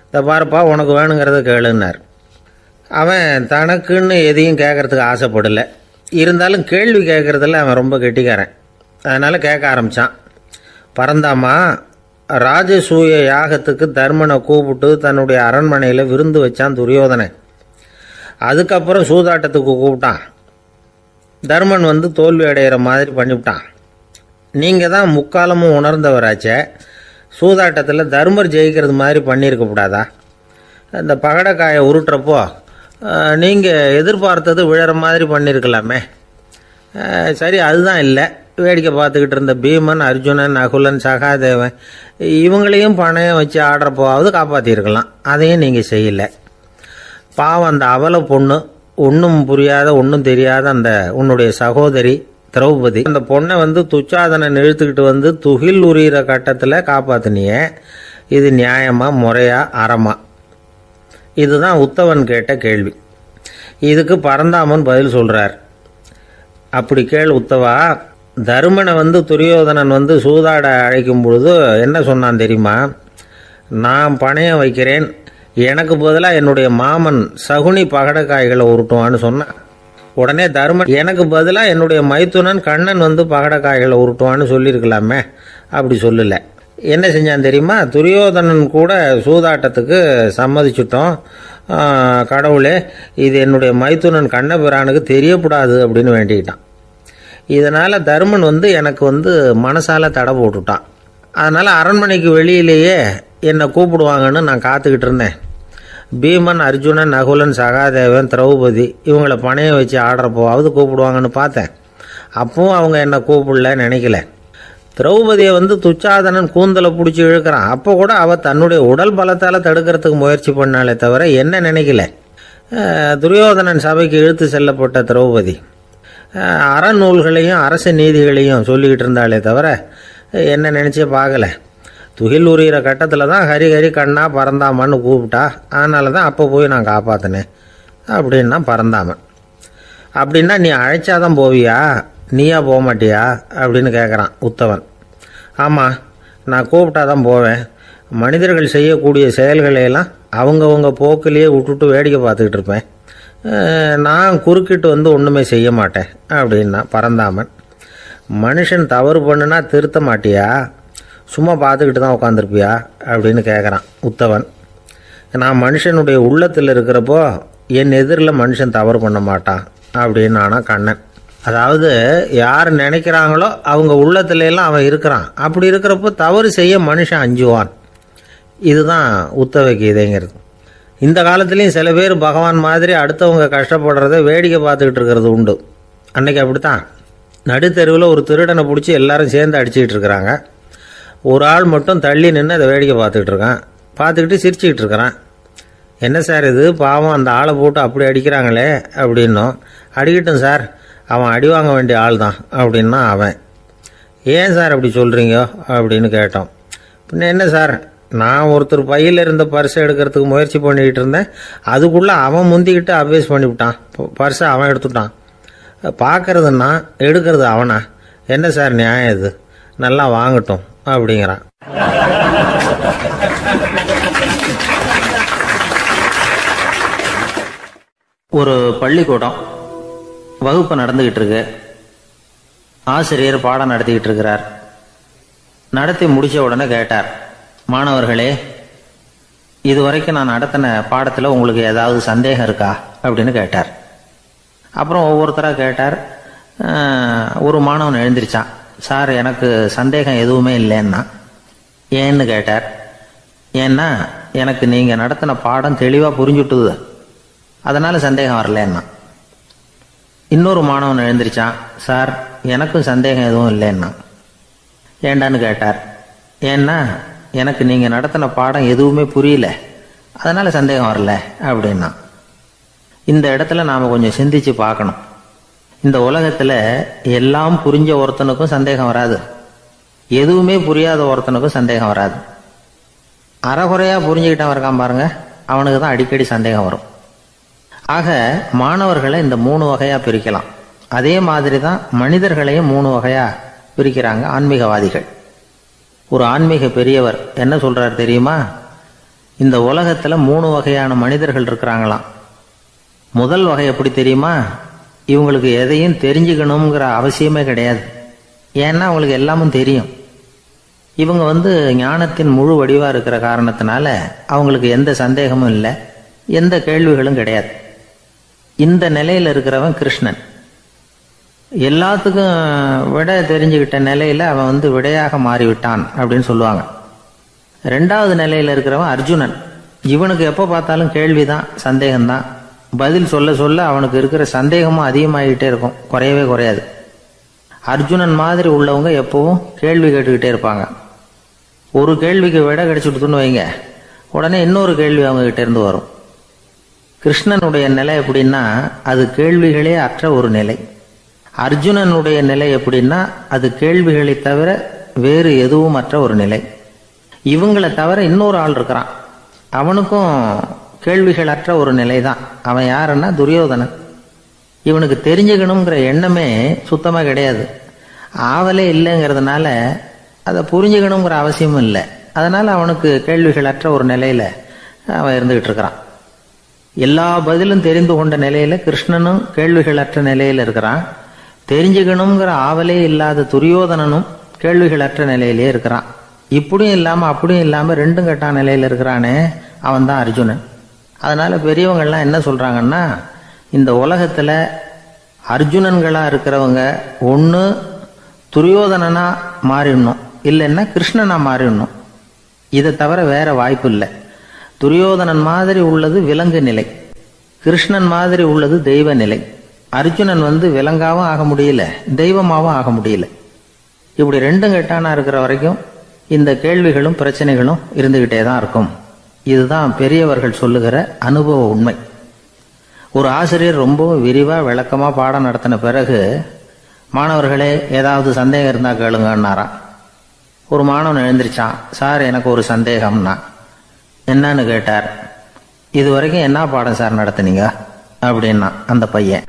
இந்த பாருப்பா, உனக்கு வேணுங்கிறத கேளுன்னார். அவன் தனக்குன்னு எதையும் கேட்கறதுக்கு ஆசைப்படலை. இருந்தாலும் கேள்வி கேட்குறதில் அவன் ரொம்ப கெட்டிக்காரன். அதனால் கேட்க ஆரம்பித்தான். பரந்தாமா, ராஜசூய யாகத்துக்கு தர்மனை கூப்பிட்டு தன்னுடைய அரண்மனையில் விருந்து வச்சான் துரியோதனன். அதுக்கப்புறம் சூதாட்டத்துக்கு கூப்பிட்டான். தர்மன் தோல்வி அடைகிற மாதிரி பண்ணிவிட்டான். நீங்கள் தான் முக்காலமும் உணர்ந்தவராச்சே, சூதாட்டத்தில் தர்மர் ஜெயிக்கிறது மாதிரி பண்ணியிருக்கக்கூடாதா? இந்த பகடக்காயை உருட்டுறப்போ நீங்கள் எதிர்பார்த்தது விழற மாதிரி பண்ணியிருக்கலாமே. சரி, அதுதான் இல்லை. வேடிக்கை பார்த்துக்கிட்டு இருந்த பீமன், அர்ஜுனன், நகுலன், சகாதேவன் இவங்களையும் பணையம் வச்சு ஆடுறப்போவாவது காப்பாற்றிருக்கலாம். அதையும் நீங்கள் செய்யலை. பாவம் அந்த அவல பொண்ணு, ஒன்றும் புரியாத ஒன்றும் தெரியாத அந்த உன்னுடைய சகோதரி திரௌபதி, அந்த பொண்ணை துச்சாதனன் இழுத்துக்கிட்டு துகில் உரிகிற கட்டத்தில் காப்பாற்றினியே. இது நியாயமா, முறையா, அறமா? இதுதான் உத்தவன் கேட்ட கேள்வி. இதுக்கு பரந்தாமன் பதில் சொல்கிறார். அப்படி கேள் உத்தவா. தருமனை துரியோதனன் சூதாட அழைக்கும் பொழுது என்ன சொன்னான் தெரியுமா? நான் பணையம் வைக்கிறேன், எனக்கு பதிலாக என்னுடைய மாமன் சகுனி பகடக்காய்களை உருட்டுவான்னு சொன்னான். உடனே தருமன், எனக்கு பதிலாக என்னுடைய மைத்துனன் கண்ணன் பகடக்காய்களை உருட்டுவான்னு சொல்லியிருக்கலாமே. அப்படி சொல்லலை. என்ன செஞ்சான் தெரியுமா? துரியோதனன் கூட சூதாட்டத்துக்கு சம்மதிச்சுட்டோம், கடவுளே இது என்னுடைய மைத்துனன் கண்ணபிரானுக்கு தெரியக்கூடாது அப்படின்னு வேண்டிக்கிட்டான். இதனால் தருமன் எனக்கு மனசால தடை போட்டுட்டான். அதனால் அரண்மனைக்கு வெளியிலேயே என்னை கூப்பிடுவாங்கன்னு நான் காத்துக்கிட்டு இருந்தேன். பீமன், அர்ஜுனன், நகுலன், சகாதேவன், திரௌபதி இவங்களை பணையம் வச்சு ஆடுறப்போவாவது கூப்பிடுவாங்கன்னு பார்த்தேன். அப்பவும் அவங்க என்னை கூப்பிடல, நினைக்கல. திரௌபதியை துச்சாதனன் கூந்தலை பிடிச்சி இழுக்கிறான். அப்போ கூட அவள் தன்னுடைய உடல் பலத்தால் தடுக்கிறதுக்கு முயற்சி பண்ணாலே தவிர என்ன நினைக்கல. துரியோதனன் சபைக்கு இழுத்து செல்லப்பட்ட திரௌபதி அறநூல்களையும் அரச நீதிகளையும் சொல்லிக்கிட்டு இருந்தாலே தவிர என்ன நினச்சே பார்க்கல. துகில் உரிகிற கட்டத்தில் தான் ஹரி ஹரி கண்ணா பரந்தாமன்னு கூப்பிட்டா. அதனால தான் அப்போ போய் நான் காப்பாற்றினேன் அப்படின்னா பரந்தாமன். அப்படின்னா நீ அழைச்சாதான் போவியா, நீயா போக மாட்டியா அப்படின்னு கேட்குறான் உத்தவன். ஆமாம், நான் கூப்பிட்டா தான் போவேன். மனிதர்கள் செய்யக்கூடிய செயல்களையெல்லாம் அவங்கவுங்க போக்கிலேயே விட்டுட்டு வேடிக்கை பார்த்துக்கிட்டு இருப்பேன். நான் குறுக்கிட்டு ஒன்றுமே செய்ய மாட்டேன் அப்படின்னா பரந்தாமன். மனுஷன் தவறு பண்ணுனா திருத்த மாட்டியா, சும்மா பார்த்துக்கிட்டு தான் உட்காந்துருப்பியா அப்படின்னு கேட்குறான் உத்தவன். நான் மனுஷனுடைய உள்ளத்தில் இருக்கிறப்போ என் எதிரில் மனுஷன் தவறு பண்ண மாட்டான் அப்படின்னு ஆனா கண்ணன். அதாவது யார் நினைக்கிறாங்களோ அவங்க உள்ளத்துல எல்லாம் அவன் இருக்கிறான். அப்படி இருக்கிறப்போ தவறு செய்ய மனுஷன் அஞ்சுவான். இதுதான் உத்தவ கீதைங்கிறது. இந்த காலத்துலேயும் சில பேர் பகவான் மாதிரி அடுத்தவங்க கஷ்டப்படுறத வேடிக்கை பார்த்துக்கிட்டு இருக்கிறது உண்டு. அன்னைக்கு அப்படித்தான் நடுத்தெருவில் ஒரு திருடனை பிடிச்சி எல்லாரும் சேர்ந்து அடிச்சுக்கிட்டு இருக்கிறாங்க. ஒரு ஆள் மட்டும் தள்ளி நின்று அதை வேடிக்கை பார்த்துக்கிட்டு இருக்கான். பார்த்துக்கிட்டு சிரிச்சுக்கிட்டு இருக்கிறான். என்ன சார் இது, பாவம் அந்த ஆளை போட்டு அப்படி அடிக்கிறாங்களே அப்படின்னும். அடிக்கட்டும் சார், அவன் அடி வாங்க வேண்டிய ஆள் தான் அப்படின்னா அவன். ஏன் சார் அப்படி சொல்கிறீங்க அப்படின்னு கேட்டோம். பின்ன என்ன சார், நான் ஒருத்தர் பையில் இருந்த பர்ஸை எடுக்கிறதுக்கு முயற்சி பண்ணிக்கிட்டு இருந்தேன். அதுக்குள்ளே அவன் முந்திக்கிட்டு அப்வேஸ் பண்ணிவிட்டான். பர்ஸை அவன் எடுத்துட்டான். பார்க்கறதுன்னா எடுக்கிறது அவனா? என்ன சார் நியாயம் இது? நல்லா வாங்கட்டும் அப்படிங்கிறான். ஒரு பள்ளிக்கூடம் வகுப்பு நடந்துகிட்டு இருக்கு. ஆசிரியர் பாடம் நடத்திக்கிட்டு இருக்கிறார். நடத்தி முடிச்ச உடனே கேட்டார், மாணவர்களே, இதுவரைக்கும் நான் நடத்தின பாடத்தில் உங்களுக்கு ஏதாவது சந்தேகம் இருக்கா அப்படின்னு கேட்டார். அப்புறம் ஒவ்வொருத்தராக கேட்டார். ஒரு மாணவன் எழுந்திருச்சான். சார், எனக்கு சந்தேகம் எதுவுமே இல்லைன்னா. ஏன்னு கேட்டார். ஏன்னா எனக்கு நீங்கள் நடத்தின பாடம் தெளிவாக புரிஞ்சுட்டுது, அதனால் சந்தேகம் வரலன்னா. இன்னொரு மாணவன் எழுந்திருச்சான். சார், எனக்கும் சந்தேகம் எதுவும் இல்லைன்னா. ஏண்டான்னு கேட்டார். ஏன்னா எனக்கு நீங்கள் நடத்தின பாடம் எதுவுமே புரியல, அதனால் சந்தேகம் வரல அப்படின்னா. இந்த இடத்துல நாம் கொஞ்சம் சிந்திச்சு பார்க்கணும். இந்த உலகத்தில் எல்லாம் புரிஞ்ச ஒருத்தனுக்கும் சந்தேகம் வராது, எதுவுமே புரியாத ஒருத்தனுக்கும் சந்தேகம் வராது. அறகுறையாக புரிஞ்சுக்கிட்டவன் இருக்கான் பாருங்க, அவனுக்கு தான் அடிக்கடி சந்தேகம் வரும். ஆக மாணவர்களை இந்த 3 வகையாக பிரிக்கலாம். அதே மாதிரி தான் மனிதர்களையும் 3 வகையாக பிரிக்கிறாங்க ஆன்மீகவாதிகள். ஒரு ஆன்மீக பெரியவர் என்ன சொல்றார் தெரியுமா? இந்த உலகத்தில் 3 வகையான மனிதர்கள் இருக்கிறாங்களாம். முதல் வகை எப்படி தெரியுமா? இவங்களுக்கு எதையும் தெரிஞ்சுக்கணுங்கிற அவசியமே கிடையாது. ஏன்னா அவங்களுக்கு எல்லாமும் தெரியும். இவங்க ஞானத்தின் முழு வடிவாக இருக்கிற காரணத்தினால அவங்களுக்கு எந்த சந்தேகமும் இல்லை, எந்த கேள்விகளும் கிடையாது. இந்த நிலையில் இருக்கிறவன் கிருஷ்ணன். எல்லாத்துக்கும் விட தெரிஞ்சுக்கிட்ட நிலையில் அவன் விடையாக மாறிவிட்டான் அப்படின்னு சொல்லுவாங்க. 2வது நிலையில் இருக்கிறவன் அர்ஜுனன். இவனுக்கு எப்போ பார்த்தாலும் கேள்விதான், சந்தேகம்தான். பதில் சொல்ல சொல்ல அவனுக்கு இருக்கிற சந்தேகமும் அதிகமாகிட்டே இருக்கும், குறையவே குறையாது. அர்ஜுனன் மாதிரி உள்ளவங்க எப்பவும் கேள்வி கேட்டுக்கிட்டே இருப்பாங்க. ஒரு கேள்விக்கு விட கிடைச்சுட்டுன்னு வைங்க, உடனே இன்னொரு கேள்வி அவங்க கிட்ட இருந்து வரும். கிருஷ்ணனுடைய நிலை எப்படின்னா அது கேள்விகளே அற்ற ஒரு நிலை. அர்ஜுனனுடைய நிலை எப்படின்னா அது கேள்விகளை தவிர வேறு எதுவும் அற்ற ஒரு நிலை. இவங்களை தவிர இன்னொரு ஆள் இருக்கிறான், அவனுக்கும் கேள்விகள் அற்ற ஒரு நிலை தான். அவன் யாருன்னா துரியோதனன். இவனுக்கு தெரிஞ்சுக்கணுங்கிற எண்ணமே சுத்தமாக கிடையாது. ஆவலே இல்லைங்கிறதுனால அதை புரிஞ்சுக்கணுங்கிற அவசியமும் இல்லை. அதனால் அவனுக்கு கேள்விகள் அற்ற ஒரு நிலையில் அவன் இருந்துகிட்டு இருக்கிறான். எல்லா பதிலும் தெரிந்து கொண்ட நிலையில கிருஷ்ணனும் கேள்விகள் அற்ற நிலையில் இருக்கிறான். தெரிஞ்சுக்கணுங்கிற ஆவலே இல்லாத துரியோதனனும் கேள்விகள் அற்ற நிலையிலே இருக்கிறான். இப்படியும் இல்லாமல் அப்படியும் இல்லாமல் 2ம் கெட்ட நிலையில் இருக்கிறானே, அவன் தான் அர்ஜுனன். அதனால பெரியவங்கள்லாம் என்ன சொல்றாங்கன்னா, இந்த உலகத்தில் அர்ஜுனன்களாக இருக்கிறவங்க ஒன்று துரியோதனனா மாறிடணும், இல்லைன்னா கிருஷ்ணனா மாறிடணும். இதை தவிர வேற வாய்ப்பு இல்லை. துரியோதனன் மாதிரி உள்ளது விலங்கு நிலை, கிருஷ்ணன் மாதிரி உள்ளது தெய்வ நிலை. அர்ஜுனன் விலங்காவும் ஆக முடியல, தெய்வமாவும் ஆக முடியல. இப்படி 2ம் கெட்டானா இருக்கிற வரைக்கும் இந்த கேள்விகளும் பிரச்சனைகளும் இருந்துகிட்டே தான் இருக்கும். இதுதான் பெரியவர்கள் சொல்லுகிற அனுபவ உண்மை. ஒரு ஆசிரியர் ரொம்பவும் விரிவாக விளக்கமாக பாடம் நடத்தின பிறகு, மாணவர்களே ஏதாவது சந்தேகம் இருந்தால் கேளுங்கன்னாராம். ஒரு மாணவன் எழுந்திருச்சான். சார், எனக்கு ஒரு சந்தேகம்னா. என்னன்னு கேட்டார். இது வரைக்கும் என்ன பாடம் சார் நடத்துனீங்க அப்படின்னா அந்த பையன்.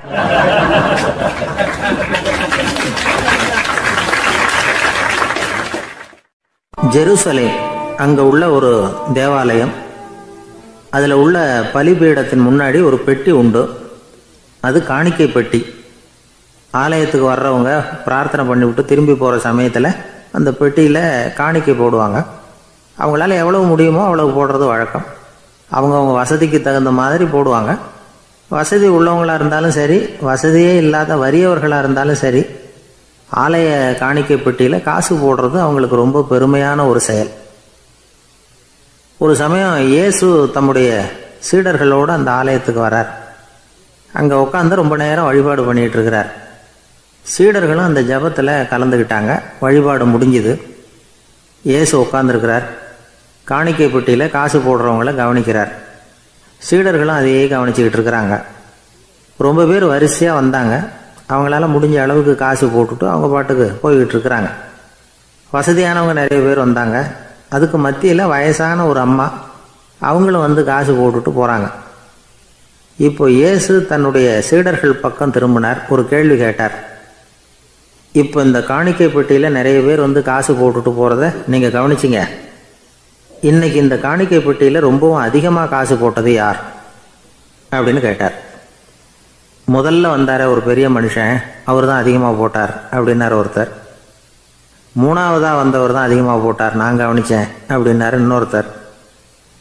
ஜெருசலேம் அங்க உள்ள ஒரு தேவாலயம். அதுல உள்ள பலிபீடத்தின் முன்னாடி ஒரு பெட்டி உண்டு. அது காணிக்கை பெட்டி. ஆலயத்துக்கு வர்றவங்க பிரார்த்தனை பண்ணிவிட்டு திரும்பி போற சமயத்துல அந்த பெட்டியில காணிக்கை போடுவாங்க. அவங்களால எவ்வளவு முடியுமோ அவ்வளவு போடுறது வழக்கம். அவங்கவுங்க வசதிக்கு தகுந்த மாதிரி போடுவாங்க. வசதி உள்ளவங்களா இருந்தாலும் சரி, வசதியே இல்லாத வறியவர்களா இருந்தாலும் சரி, ஆலய காணிக்கை பெட்டியில காசு போடுறது அவங்களுக்கு ரொம்ப பெருமையான ஒரு செயல். ஒரு சமயம் இயேசு தம்முடைய சீடர்களோடு அந்த ஆலயத்துக்கு வரார். அங்கே உட்காந்து ரொம்ப நேரம் வழிபாடு பண்ணிகிட்டு இருக்கிறார். சீடர்களும் அந்த ஜபத்தில் கலந்துக்கிட்டாங்க. வழிபாடு முடிஞ்சுது. இயேசு உட்காந்துருக்கிறார். காணிக்கை பெட்டியில் காசு போடுறவங்கள கவனிக்கிறார். சீடர்களும் அதையே கவனிச்சுக்கிட்டு இருக்கிறாங்க. ரொம்ப பேர் வரிசையாக வந்தாங்க. அவங்களால முடிஞ்ச அளவுக்கு காசு போட்டுட்டு அவங்க பாட்டுக்கு போய்கிட்டு இருக்கிறாங்க. வசதியானவங்க நிறைய பேர் வந்தாங்க. அதுக்கு மத்தியில் வயசான ஒரு அம்மா, அவங்களும் வந்து காசு போட்டுட்டு போகிறாங்க. இப்போ இயேசு தன்னுடைய சீடர்கள் பக்கம் திரும்பினார். ஒரு கேள்வி கேட்டார். இப்போ இந்த காணிக்கை பெட்டியில் நிறைய பேர் வந்து காசு போட்டுட்டு போகிறத நீங்கள் கவனிச்சிங்க. இன்னைக்கு இந்த காணிக்கை பெட்டியில் ரொம்பவும் அதிகமாக காசு போட்டது யார் அப்படின்னு கேட்டார். முதல்ல வந்தார ஒரு பெரிய மனுஷன், அவர் தான் அதிகமாக போட்டார் அப்படின்னார் ஒருத்தர். மூணாவதாக வந்தவர் தான் அதிகமாக போட்டார், நான் கவனித்தேன் அப்படின்னாரு இன்னொருத்தர்.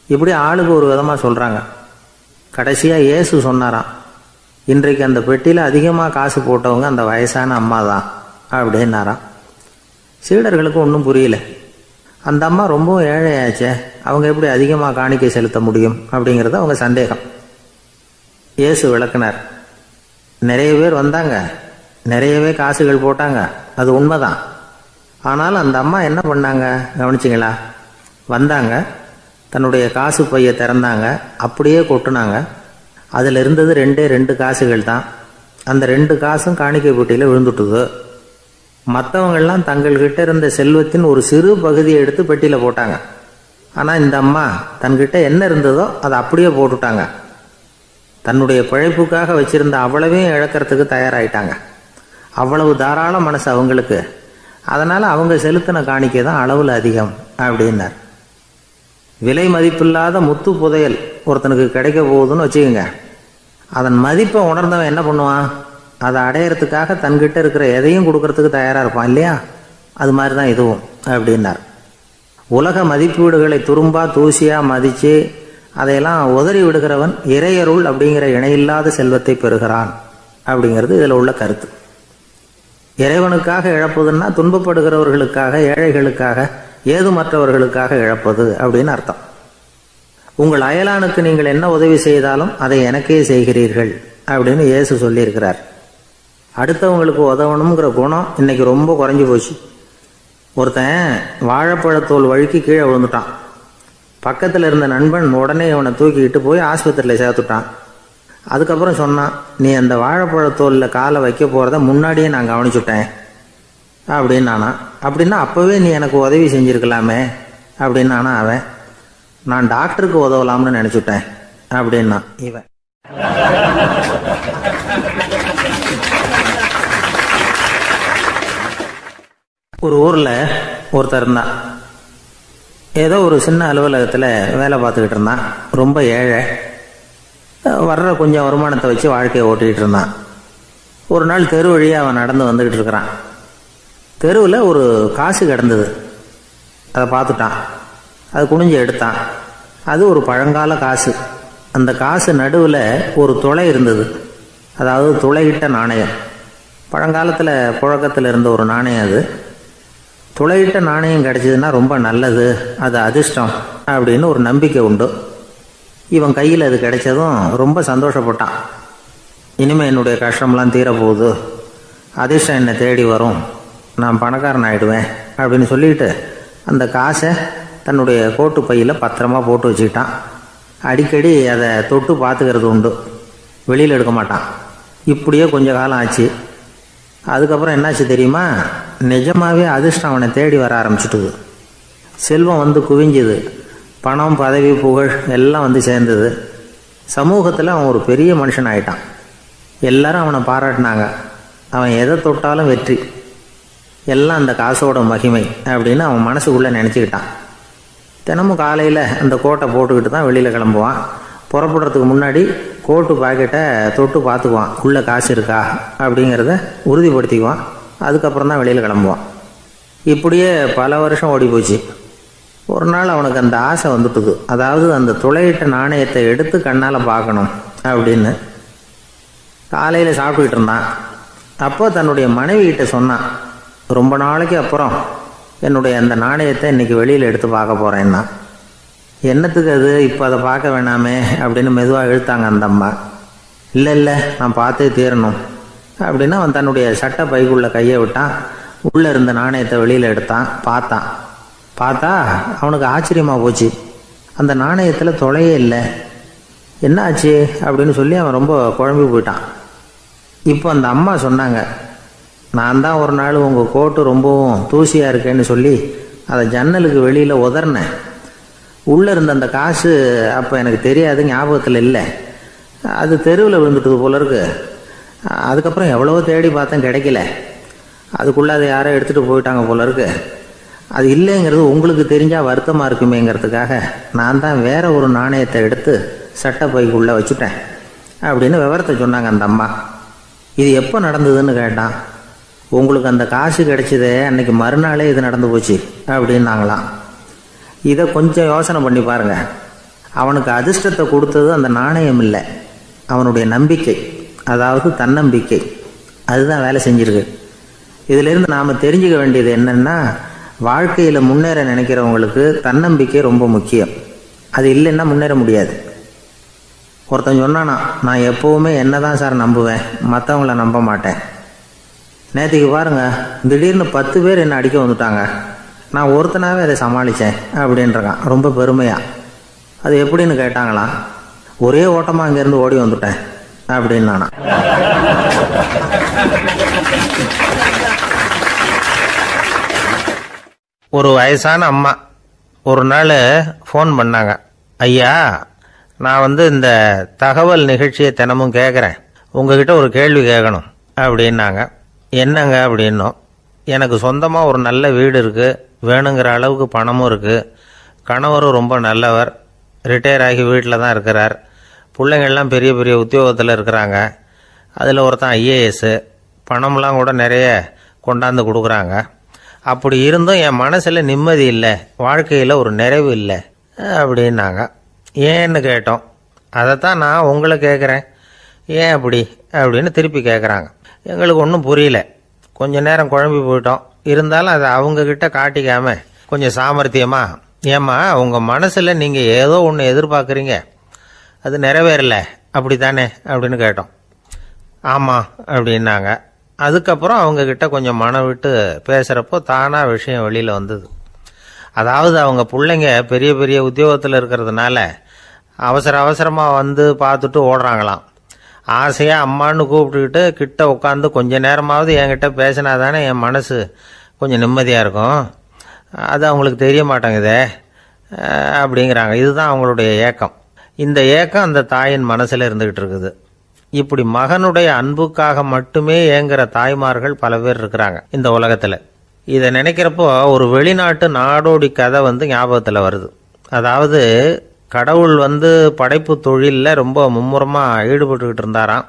இப்படி ஆளுக்கு ஒரு விதமாக சொல்கிறாங்க. கடைசியாக இயேசு சொன்னாராம், இன்றைக்கு அந்த பெட்டியில் அதிகமாக காசு போட்டவங்க அந்த வயசான அம்மா தான் அப்படின்னாராம். சீடர்களுக்கு ஒன்றும் புரியல. அந்த அம்மா ரொம்பவும் ஏழையாச்சே, அவங்க எப்படி அதிகமாக காணிக்கை செலுத்த முடியும் அப்படிங்கிறது அவங்க சந்தேகம். இயேசு விளக்குனார். நிறைய பேர் வந்தாங்க, நிறையவே காசுகள் போட்டாங்க, அது உண்மைதான். ஆனால் அந்த அம்மா என்ன பண்ணாங்க கவனிச்சிங்களா? வந்தாங்க, தன்னுடைய காசு பையை திறந்தாங்க, அப்படியே கொட்டுனாங்க. அதில் இருந்தது 2 காசுகள் தான். அந்த 2 காசும் காணிக்கை பெட்டியில் விழுந்துட்டுது. மற்றவங்கள்லாம் தங்கள்கிட்ட இருந்த செல்வத்தின் ஒரு சிறு பகுதியை எடுத்து பெட்டியில் போட்டாங்க. ஆனால் இந்த அம்மா தன்கிட்ட என்ன இருந்ததோ அதை அப்படியே போட்டுட்டாங்க. தன்னுடைய பிழைப்புக்காக வச்சிருந்த அவ்வளவையும் இழக்கிறதுக்கு தயாராகிட்டாங்க. அவ்வளவு தாராள மனசு அவங்களுக்கு. அதனால் அவங்க செலுத்தின காணிக்கை தான் அளவில் அதிகம் அப்படின்னார். விலை மதிப்பில்லாத முத்து புதையல் ஒருத்தனுக்கு கிடைக்க போகுதுன்னு வச்சுக்கோங்க. அதன் மதிப்பை உணர்ந்தவன் என்ன பண்ணுவான்? அதை அடையிறதுக்காக தன்கிட்ட இருக்கிற எதையும் கொடுக்கறதுக்கு தயாராக இருப்பான் இல்லையா? அது மாதிரி தான் இதுவும் அப்படின்னார். உலக மதிப்பீடுகளை துரும்பா தூசியாக மதித்து அதையெல்லாம் உதறி விடுகிறவன் இறையருள் அப்படிங்கிற இணையில்லாத செல்வத்தை பெறுகிறான் அப்படிங்கிறது இதில் உள்ள கருத்து. இறைவனுக்காக இழப்பதுன்னா துன்பப்படுகிறவர்களுக்காக, ஏழைகளுக்காக, ஏதுமற்றவர்களுக்காக இழப்பது அப்படின்னு அர்த்தம். உங்கள் அயலானுக்கு நீங்கள் என்ன உதவி செய்தாலும் அதை எனக்கே செய்கிறீர்கள் அப்படின்னு இயேசு சொல்லியிருக்கிறார். அடுத்தவங்களுக்கு உதவணுங்கிற குணம் இன்னைக்கு ரொம்ப குறைஞ்சி போச்சு. ஒருத்தன் வாழைப்பழத்தோல் வழுக்கி கீழே விழுந்துட்டான். பக்கத்தில் இருந்த நண்பன் உடனே இவனை தூக்கிக்கிட்டு போய் ஆஸ்பத்திரியில் சேர்த்துட்டான். அதுக்கப்புறம் சொன்னான், நீ அந்த வாழைப்பழத்தோலில் காலை வைக்க போகிறத முன்னாடியே நான் கவனிச்சுட்டேன் அப்படின்னானா. அப்படின்னா அப்போவே நீ எனக்கு உதவி செஞ்சுருக்கலாமே அப்படின்னானா அவன். நான் டாக்டருக்கு உதவலாம்னு நினச்சிட்டேன் அப்படின்னா இவன். ஒரு ஊரில் ஒருத்தர் இருந்தான். ஏதோ ஒரு சின்ன அலுவலகத்தில் வேலை பார்த்துக்கிட்டு இருந்தான். ரொம்ப ஏழை. வர்ற கொஞ்சம் வருமானத்தை வச்சு வாழ்க்கையை ஓட்டிகிட்டு இருந்தான். ஒரு நாள் தெரு வழியாக அவன் நடந்து வந்துக்கிட்டு இருக்கிறான். தெருவில் ஒரு காசு கிடந்தது. அதை பார்த்துட்டான். அது குனிஞ்சு எடுத்தான். அது ஒரு பழங்கால காசு. அந்த காசு நடுவில் ஒரு துளை இருந்தது. அதாவது துளையிட்ட நாணயம். பழங்காலத்தில் புழக்கத்தில் இருந்த ஒரு நாணயம் அது. துளையிட்ட நாணயம் கிடைச்சதுன்னா ரொம்ப நல்லது, அது அதிர்ஷ்டம் அப்படின்னு ஒரு நம்பிக்கை உண்டு. இவன் கையில் அது கிடைச்சதும் ரொம்ப சந்தோஷப்பட்டான். இனிமேல் என்னுடைய கஷ்டம்லாம் தீரப்போகுது, அதிர்ஷ்டம் என்னை தேடி வரும், நான் பணக்காரன் ஆகிடுவேன் அப்படின்னு சொல்லிட்டு அந்த காசை தன்னுடைய கோட்டு பையில் பத்திரமா போட்டு வச்சுக்கிட்டான். அடிக்கடி அதை தொட்டு பார்த்துக்கிறது உண்டு, வெளியில் எடுக்க மாட்டான். இப்படியே கொஞ்ச காலம் ஆச்சு. அதுக்கப்புறம் என்னாச்சு தெரியுமா? நிஜமாகவே அதிர்ஷ்டம் அவனை தேடி வர ஆரம்பிச்சுட்டுது. செல்வம் வந்து குவிஞ்சுது. பணம், பதவி, புகழ் எல்லாம் வந்து சேர்ந்தது. சமூகத்தில் அவன் ஒரு பெரிய மனுஷன் ஆயிட்டான். எல்லாரும் அவனை பாராட்டினாங்க. அவன் எதை தொட்டாலும் வெற்றி, எல்லாம் அந்த காசோட மகிமை அப்படின்னு அவன் மனசுக்குள்ளே நினச்சிக்கிட்டான். தினமும் காலையில் அந்த கோட்டை போட்டுக்கிட்டு தான் வெளியில் கிளம்புவான். புறப்படுறதுக்கு முன்னாடி கோட்டு பாக்கெட்டை தொட்டு பார்த்துக்குவான், உள்ளே காசு இருக்கா அப்படிங்கிறத உறுதிப்படுத்திக்குவான். அதுக்கப்புறம் தான் வெளியில் கிளம்புவான். இப்படியே பல வருஷம் ஓடி போச்சு. ஒரு நாள் அவனுக்கு அந்த ஆசை வந்துட்டுது. அதாவது அந்த துளையிட்ட நாணயத்தை எடுத்து கண்ணால் பார்க்கணும் அப்படின்னு. காலையில் சாப்பிட்டுக்கிட்டு இருந்தான். அப்போ தன்னுடைய மனைவிகிட்ட சொன்னான், ரொம்ப நாளைக்கு அப்புறம் என்னுடைய அந்த நாணயத்தை இன்றைக்கி வெளியில் எடுத்து பார்க்க போகிறேன்னா. என்னத்துக்கு அது, இப்போ அதை பார்க்க வேணாமே அப்படின்னு மெதுவாக இழுத்தாங்க அந்த அம்மா. இல்லை இல்லை, நான் பார்த்தே தீரணும் அப்படின்னு அவன் தன்னுடைய சட்டை பைக்குள்ளே கையை விட்டான். உள்ளே இருந்த நாணயத்தை வெளியில் எடுத்தான். பார்த்தா அவனுக்கு ஆச்சரியமாக போச்சு. அந்த நாணயத்தில் தொலையே இல்லை. என்ன ஆச்சு அப்படின்னு சொல்லி அவன் ரொம்ப குழம்பி போயிட்டான். இப்போ அந்த அம்மா சொன்னாங்க, நான் தான் ஒரு நாள் உங்கள் கோட்டு ரொம்பவும் தூசியாக இருக்கேன்னு சொல்லி அதை ஜன்னலுக்கு வெளியில் உதறினேன். உள்ளே இருந்த அந்த காசு அப்போ எனக்கு தெரியாது, ஞாபகத்தில் இல்லை. அது தெருவில் விழுந்துட்டது போல இருக்கு. அதுக்கப்புறம் எவ்வளவோ தேடி பார்த்தேன், கிடைக்கல. அதுக்குள்ளே அதை யாரோ எடுத்துகிட்டு போயிட்டாங்க போல இருக்கு. அது இல்லைங்கிறது உங்களுக்கு தெரிஞ்சால் வருத்தமாக இருக்குமேங்கிறதுக்காக நான் தான் வேற ஒரு நாணயத்தை எடுத்து சட்டை பைக்குள்ளே வச்சுட்டேன் அப்படின்னு விவரத்தை சொன்னாங்க அந்த அம்மா. இது எப்போ நடந்ததுன்னு கேட்டான். உங்களுக்கு அந்த காசு கிடைச்சதே அன்னைக்கு மறுநாளே இது நடந்து போச்சு அப்படின்னாங்களாம். இதை கொஞ்சம் யோசனை பண்ணி பாருங்க. அவனுக்கு அதிர்ஷ்டத்தை கொடுத்தது அந்த நாணயம் இல்லை, அவனுடைய நம்பிக்கை, அதாவது தன்னம்பிக்கை. அதுதான் வேலை செஞ்சிருக்கு. இதிலிருந்து நாம் தெரிஞ்சுக்க வேண்டியது என்னன்னா, வாழ்க்கையில் முன்னேற நினைக்கிறவங்களுக்கு தன்னம்பிக்கை ரொம்ப முக்கியம். அது இல்லைன்னா முன்னேற முடியாது. ஒருத்தன் சொன்னானா, நான் எப்போவுமே என்ன தான் சார் நம்புவேன், மற்றவங்கள நம்ப மாட்டேன். நேற்றுக்கு பாருங்க, திடீர்னு 10 பேர் என்னை அடிக்க வந்துட்டாங்க, நான் ஒருத்தனாவே அதை சமாளித்தேன் அப்படின்றான் ரொம்ப பெருமையாக. அது எப்படின்னு கேட்டாங்களாம். ஒரே ஓட்டமாக அங்கேருந்து ஓடி வந்துட்டேன் அப்படின்னு நானா. ஒரு வயசான அம்மா ஒரு நாள் ஃபோன் பண்ணாங்க. ஐயா, நான் இந்த தகவல் நிகழ்ச்சியை தினமும் கேட்குறேன், உங்ககிட்ட ஒரு கேள்வி கேட்கணும் அப்படின்னாங்க. என்னங்க அப்படின்னோம். எனக்கு சொந்தமாக ஒரு நல்ல வீடு இருக்குது, வேணுங்கிற அளவுக்கு பணமும் இருக்குது, கணவரும் ரொம்ப நல்லவர், ரிட்டையர் ஆகி வீட்டில் தான் இருக்கிறார், பிள்ளைங்கள்லாம் பெரிய பெரிய உத்தியோகத்தில் இருக்கிறாங்க, அதில் ஒருத்தன் ஐஏஎஸ்ஸு, பணம்லாம் கூட நிறைய கொண்டாந்து கொடுக்குறாங்க. அப்படி இருந்தும் என் மனசில் நிம்மதி இல்லை, வாழ்க்கையில் ஒரு நிறைவு இல்லை அப்படின்னாங்க. ஏன்னு கேட்டோம். அதைத்தான் நான் உங்களை கேட்குறேன், ஏன் அப்படி அப்படின்னு திருப்பி கேட்குறாங்க. எங்களுக்கு ஒன்றும் புரியல, கொஞ்ச நேரம் குழம்பி போயிட்டோம். இருந்தாலும் அதை அவங்கக்கிட்ட காட்டிக்காம கொஞ்சம் சாமர்த்தியமா, ஏம்மா உங்கள் மனசில் நீங்கள் ஏதோ ஒன்று எதிர்பார்க்குறீங்க, அது நிறைவேறல அப்படி தானே அப்படின்னு கேட்டோம். ஆமாம் அப்படின்னாங்க. அதுக்கப்புறம் அவங்கக்கிட்ட கொஞ்சம் மனம் விட்டு பேசுகிறப்போ தானாக விஷயம் வெளியில் வந்தது. அதாவது அவங்க பிள்ளைங்க பெரிய பெரிய உத்தியோகத்தில் இருக்கிறதுனால அவசரமாக பார்த்துட்டு ஓடுறாங்களாம். ஆசையாக அம்மான்னு கூப்பிட்டுக்கிட்டு கிட்ட உட்காந்து கொஞ்ச நேரமாவது என்கிட்ட பேசினா தானே என் மனசு கொஞ்சம் நிம்மதியாக இருக்கும். அது அவங்களுக்கு தெரிய மாட்டேங்குதே அப்படிங்கிறாங்க. இதுதான் அவங்களுடைய ஏக்கம். இந்த ஏக்கம் அந்த தாயின் மனசில் இருந்துக்கிட்டு இருக்குது. இப்படி மகனுடைய அன்புக்காக மட்டுமே ஏங்குற தாய்மார்கள் பல பேர் இருக்கிறாங்க இந்த உலகத்தில். இதை நினைக்கிறப்போ ஒரு வெளிநாட்டு நாடோடி கதை ஞாபகத்தில் வருது. அதாவது கடவுள் படைப்பு தொழிலில் ரொம்ப மும்முரமாக ஈடுபட்டுக்கிட்டு இருந்தாராம்.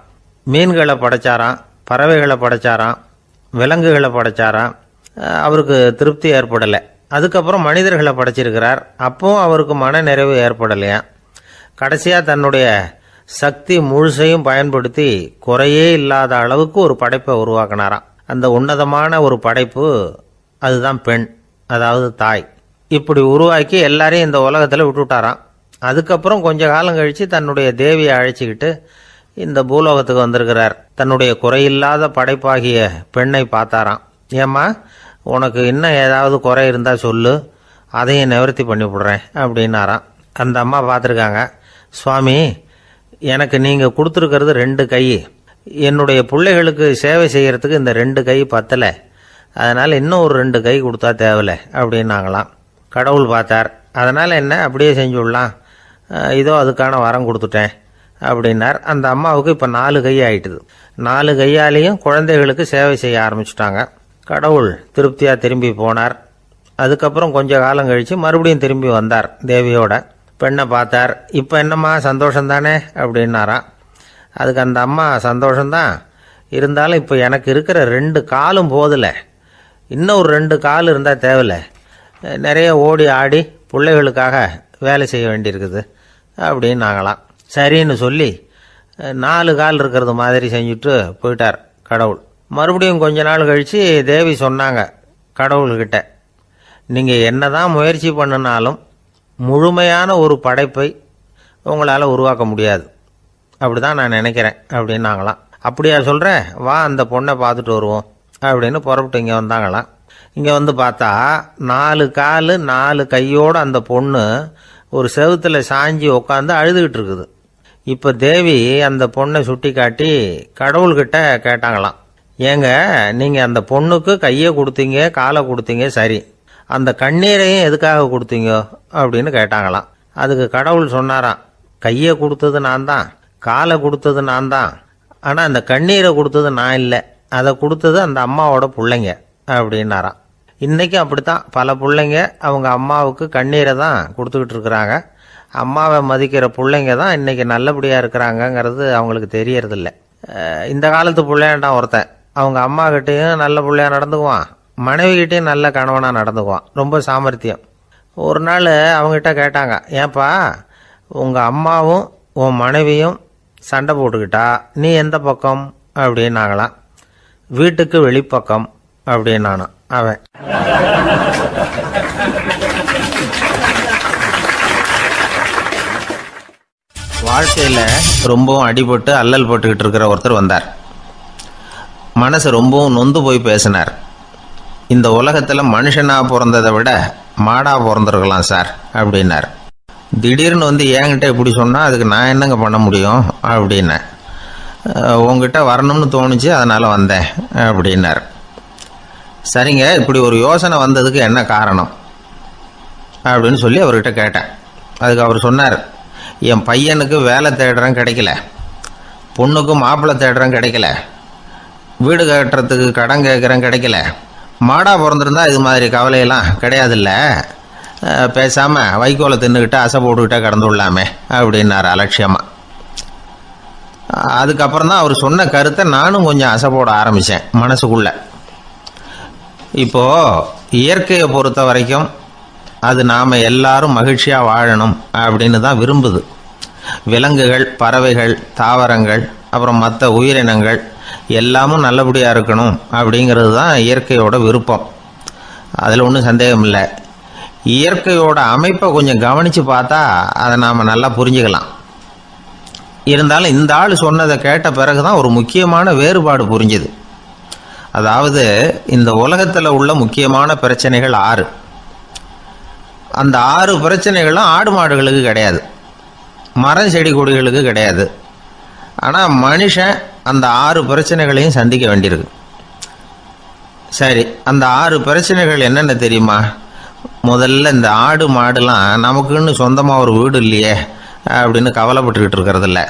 மீன்களை படைச்சாராம், பறவைகளை படைச்சாராம், விலங்குகளை படைச்சாராம். அவருக்கு திருப்தி ஏற்படலை. அதுக்கப்புறம் மனிதர்களை படைச்சிருக்கிறார். அப்பவும் அவருக்கு மன நிறைவு ஏற்படலையா. கடைசியாக தன்னுடைய சக்தி முழுசையும் பயன்படுத்தி குறையே இல்லாத அளவுக்கு ஒரு படைப்பை உருவாக்கினாராம். அந்த உன்னதமான ஒரு படைப்பு அதுதான் பெண், அதாவது தாய். இப்படி உருவாக்கி எல்லாரையும் இந்த உலகத்தில் விட்டுவிட்டாராம். அதுக்கப்புறம் கொஞ்ச காலம் கழித்து தன்னுடைய தேவியை அழைச்சிக்கிட்டு இந்த பூலோகத்துக்கு வந்திருக்கிறார். தன்னுடைய குறையில்லாத படைப்பாகிய பெண்ணை பார்த்தாராம். ஏம்மா, உனக்கு இன்னும் ஏதாவது குறை இருந்தால் சொல்லு, அதையும் நிவர்த்தி பண்ணி விடுறேன் அப்படின்னாராம். அந்த அம்மா பார்த்துருக்காங்க. சுவாமி, எனக்கு நீங்கள் கொடுத்துருக்கிறது 2 கை, என்னுடைய பிள்ளைகளுக்கு சேவை செய்கிறதுக்கு இந்த 2 கை பத்தலை, அதனால் இன்னும் ஒரு 2 கை கொடுத்தா தேவலை அப்படின்னாங்களாம். கடவுள் பார்த்தார். அதனால் என்ன, அப்படியே செஞ்சுடலாம், இதோ அதுக்கான வரம் கொடுத்துட்டேன் அப்படின்னார். அந்த அம்மாவுக்கு இப்போ 4 கை ஆயிட்டுது. 4 கையாலேயும் குழந்தைகளுக்கு சேவை செய்ய ஆரம்பிச்சுட்டாங்க. கடவுள் திருப்தியாக திரும்பி போனார். அதுக்கப்புறம் கொஞ்ச காலம் கழித்து மறுபடியும் திரும்பி வந்தார் தேவியோட. பெண்ணை பார்த்தார். இப்போ என்னம்மா சந்தோஷந்தானே அப்படின்னாராம். அதுக்கு அந்த அம்மா, சந்தோஷந்தான், இருந்தாலும் இப்போ எனக்கு இருக்கிற 2 காலும் போதில்லை, இன்னும் ஒரு 2 கால் இருந்தால் தேவையில்லை, நிறைய ஓடி ஆடி பிள்ளைகளுக்காக வேலை செய்ய வேண்டியிருக்குது அப்படின்னாங்களாம். சரின்னு சொல்லி 4 கால் இருக்கிறது மாதிரி செஞ்சுட்டு போயிட்டார் கடவுள். மறுபடியும் கொஞ்ச நாள் கழித்து தேவி சொன்னாங்க கடவுள்கிட்ட, நீங்கள் என்ன தான் முயற்சி பண்ணினாலும் முழுமையான ஒரு படைப்பை உங்களால் உருவாக்க முடியாது. அப்படி தான் நான் நினைக்கிறேன் அப்படின்னாங்களாம். அப்படியா சொல்கிறேன், வா அந்த பொண்ணை பார்த்துட்டு வருவோம் அப்படின்னு புறப்பட்டு இங்கே வந்தாங்களாம். இங்கே வந்து பார்த்தா 4 கால் 4 கையோடு அந்த பொண்ணு ஒரு செவுத்தில் சாஞ்சி உட்காந்து அழுதுகிட்டு இருக்குது. இப்போ தேவி அந்த பொண்ணை சுட்டி காட்டி கடவுள்கிட்ட கேட்டாங்களாம், ஏங்க நீங்கள் அந்த பொண்ணுக்கு கையை கொடுத்தீங்க, காலை கொடுத்தீங்க, சரி, அந்த கண்ணீரையும் எதுக்காக கொடுத்தீங்க அப்படின்னு கேட்டாங்களாம். அதுக்கு கடவுள் சொன்னாராம், கையை கொடுத்தது நான் தான், காலை கொடுத்தது நான் தான், ஆனால் அந்த கண்ணீரை கொடுத்தது நான் இல்லை, அதை கொடுத்தது அந்த அம்மாவோட பிள்ளைங்க அப்படின்னாராம். இன்றைக்கும் அப்படித்தான் பல பிள்ளைங்க அவங்க அம்மாவுக்கு கண்ணீரை தான் கொடுத்துக்கிட்டு இருக்கிறாங்க. அம்மாவை மதிக்கிற பிள்ளைங்க தான் இன்றைக்கி நல்லபடியாக இருக்கிறாங்கங்கிறது அவங்களுக்கு தெரியறதில்ல. இந்த காலத்து பிள்ளையாண்டான் ஒருத்தன் அவங்க அம்மா கிட்டேயும் நல்ல பிள்ளையாக நடந்துக்குவான், மனைவிகிட்டையும் நல்ல கணவனாக நடந்துக்குவான், ரொம்ப சாமர்த்தியம். ஒரு நாள் அவங்ககிட்ட கேட்டாங்க, ஏன்பா உங்கள் அம்மாவும் உன் மனைவியும் சண்டை போட்டுக்கிட்டா நீ எந்த பக்கம் அப்படின்னாங்களாம். வீட்டுக்கு வெளிப்பக்கம் அப்படின்னானா அவன். வாழ்க்கையில் ரொம்பவும் அடிபட்டு அல்லல் போட்டுக்கிட்டு இருக்கிற ஒருத்தர் வந்தார். மனசு ரொம்பவும் நொந்து போய் பேசினார். இந்த உலகத்தில் மனுஷனாக பிறந்ததை விட மாடாக பிறந்திருக்கலாம் சார் அப்படின்னார். திடீர்னு வந்து என்கிட்ட இப்படி சொன்னால் அதுக்கு நான் என்னங்க பண்ண முடியும் அப்படின்னேன். உங்ககிட்ட வரணும்னு தோணுச்சு, அதனால் வந்தேன் அப்படின்னார். சரிங்க, இப்படி ஒரு யோசனை வந்ததுக்கு என்ன காரணம் அப்படின்னு சொல்லி அவர்கிட்ட கேட்டேன். அதுக்கு அவர் சொன்னார், என் பையனுக்கு வேலை தேடுறேன் கிடைக்கல, பொண்ணுக்கு மாப்பிள்ளை தேடுறேன் கிடைக்கல, வீடு கட்டுறதுக்கு கடன் கேட்குறேன் கிடைக்கல, மாடா பிறந்திருந்தா இது மாதிரி கவலையெல்லாம் கிடையாதுல்ல, பேசாமல் வைக்கோலை தின்னுக்கிட்டு அசை போட்டுக்கிட்டே கடந்து விடலாமே அப்படின்னார் அலட்சியமாக. அதுக்கப்புறம் தான் அவர் சொன்ன கருத்தை நானும் கொஞ்சம் அசை போட ஆரம்பித்தேன் மனசுக்குள்ளே. இப்போது இயற்கையை பொறுத்த வரைக்கும் அது நாம் எல்லாரும் மகிழ்ச்சியாக வாழணும் அப்படின்னு தான் விரும்புது. விலங்குகள், பறவைகள், தாவரங்கள், அப்புறம் மற்ற உயிரினங்கள் எல்லாமும் நல்லபடியாக இருக்கணும் அப்படிங்கிறது தான் இயற்கையோட விருப்பம். அதில் ஒன்றும் சந்தேகம் இல்லை. இயற்கையோட அமைப்பை கொஞ்சம் கவனித்து பார்த்தா அதை நாம் நல்லா புரிஞ்சுக்கலாம். இருந்தாலும் இந்த ஆள் சொன்னதை கேட்ட பிறகு தான் ஒரு முக்கியமான வேறுபாடு புரிஞ்சுது. அதாவது இந்த உலகத்தில் உள்ள முக்கியமான பிரச்சனைகள் 6. அந்த 6 பிரச்சனைகளும் ஆடு மாடுகளுக்கு கிடையாது, மரம் செடி கொடிகளுக்கு கிடையாது. ஆனால் மனுஷன் அந்த 6 பிரச்சனைகளையும் சந்திக்க வேண்டியிருக்கு. சரி, அந்த 6 பிரச்சனைகள் என்னென்ன தெரியுமா? முதல்ல இந்த ஆடு மாடுலாம் நமக்குன்னு சொந்தமாக ஒரு வீடு இல்லையே அப்படின்னு கவலைப்பட்டுக்கிட்டு இருக்கிறதில்ல.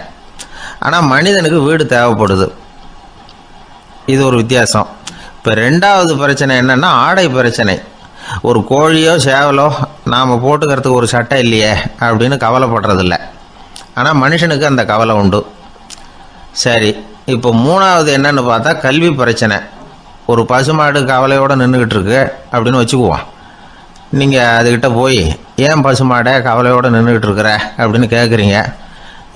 ஆனால் மனிதனுக்கு வீடு தேவைப்படுது. இது ஒரு வித்தியாசம். இப்போ 2வது பிரச்சனை என்னென்னா ஆடை பிரச்சனை. ஒரு கோழியோ சேவலோ நாம் போட்டுக்கிறதுக்கு ஒரு சட்டை இல்லையே அப்படின்னு கவலைப்படுறதில்ல. ஆனால் மனுஷனுக்கு அந்த கவலை உண்டு. சரி, இப்போ 3வது என்னன்னு பார்த்தா கல்வி பிரச்சனை. ஒரு பசுமாடு கவலையோடு நின்றுக்கிட்டு இருக்கு அப்படின்னு வச்சுக்குவோம். நீங்கள் அதுக்கிட்ட போய் ஏன் பசுமாடை கவலையோடு நின்றுக்கிட்டு இருக்கிற அப்படின்னு கேட்குறீங்க.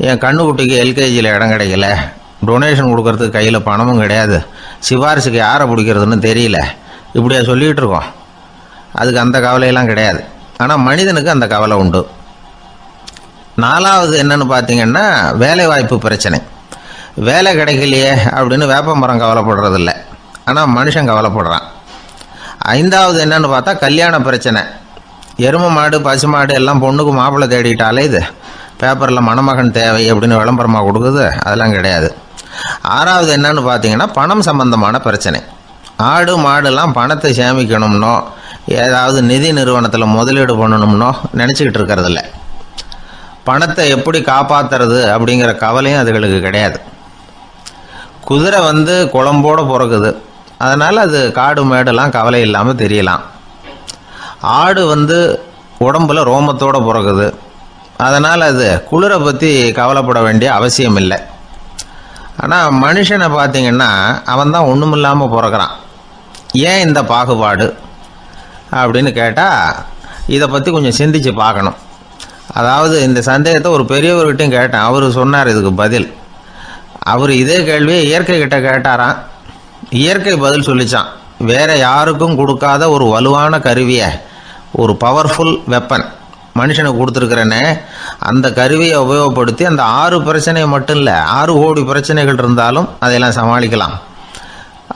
என் கண்ணுக்குட்டிக்கு எல்கேஜியில் இடம் கிடைக்கல, டொனேஷன் கொடுக்கறதுக்கு கையில் பணமும் கிடையாது, சிபாரிசுக்கு யாரை பிடிக்கிறதுன்னு தெரியல, இப்படியா சொல்லிகிட்டு இருக்கோம். அதுக்கு அந்த கவலையெல்லாம் கிடையாது. ஆனால் மனிதனுக்கு அந்த கவலை உண்டு. 4வது என்னன்னு பார்த்தீங்கன்னா வேலை வாய்ப்பு பிரச்சனை. வேலை கிடைக்கலையே அப்படின்னு வேப்ப மரம் கவலைப்படுறதில்ல, ஆனால் மனுஷன் கவலைப்படுறான். 5வது என்னன்னு பார்த்தா கல்யாண பிரச்சனை. எருமை மாடு பசுமாடு எல்லாம் பொண்ணுக்கு மாப்பிள்ளை தேடிட்டாலே இது பேப்பரில் மணமகன் தேவை அப்படின்னு விளம்பரமாக கொடுக்குது, அதெல்லாம் கிடையாது. 6வது என்னன்னு பார்த்தீங்கன்னா பணம் சம்பந்தமான பிரச்சனை. ஆடு மாடுலாம் பணத்தை சேமிக்கணும்னோ ஏதாவது நிதி நிறுவனத்தில் முதலீடு பண்ணணும்னோ நினச்சிக்கிட்டு இருக்கிறதில்ல. பணத்தை எப்படி காப்பாற்றுறது அப்படிங்கிற கவலையும் அதுகளுக்கு கிடையாது. குதிரை வந்து குளம்போடு பிறக்குது, அதனால் அது காடு மேடெல்லாம் கவலை இல்லாமல் தெரியலாம். ஆடு வந்து உடம்புல ரோமத்தோடு பிறக்குது, அதனால் அது குளிரை பற்றி கவலைப்பட வேண்டிய அவசியம் இல்லை. ஆனால் மனுஷனை பார்த்திங்கன்னா அவன் தான் ஒன்றும் இல்லாமல் பிறக்கிறான். ஏன் இந்த பாகுபாடு அப்படின்னு கேட்டால் இதை பற்றி கொஞ்சம் சிந்திச்சு பார்க்கணும். அதாவது இந்த சந்தேகத்தை ஒரு பெரியவர்கிட்டையும் கேட்டேன். அவர் சொன்னார் இதுக்கு பதில். அவர் இதே கேள்வியை இயற்கை கிட்ட கேட்டாராம். இயற்கை பதில் சொல்லிச்சான், வேற யாருக்கும் கொடுக்காத ஒரு வலுவான கருவியை, ஒரு பவர்ஃபுல் வெப்பன், மனுஷனுக்கு கொடுத்துருக்கிறேனே அந்த கருவியை உபயோகப்படுத்தி அந்த 6 பிரச்சனை மட்டும் இல்லை 6 கோடி பிரச்சனைகள் இருந்தாலும் அதையெல்லாம் சமாளிக்கலாம்.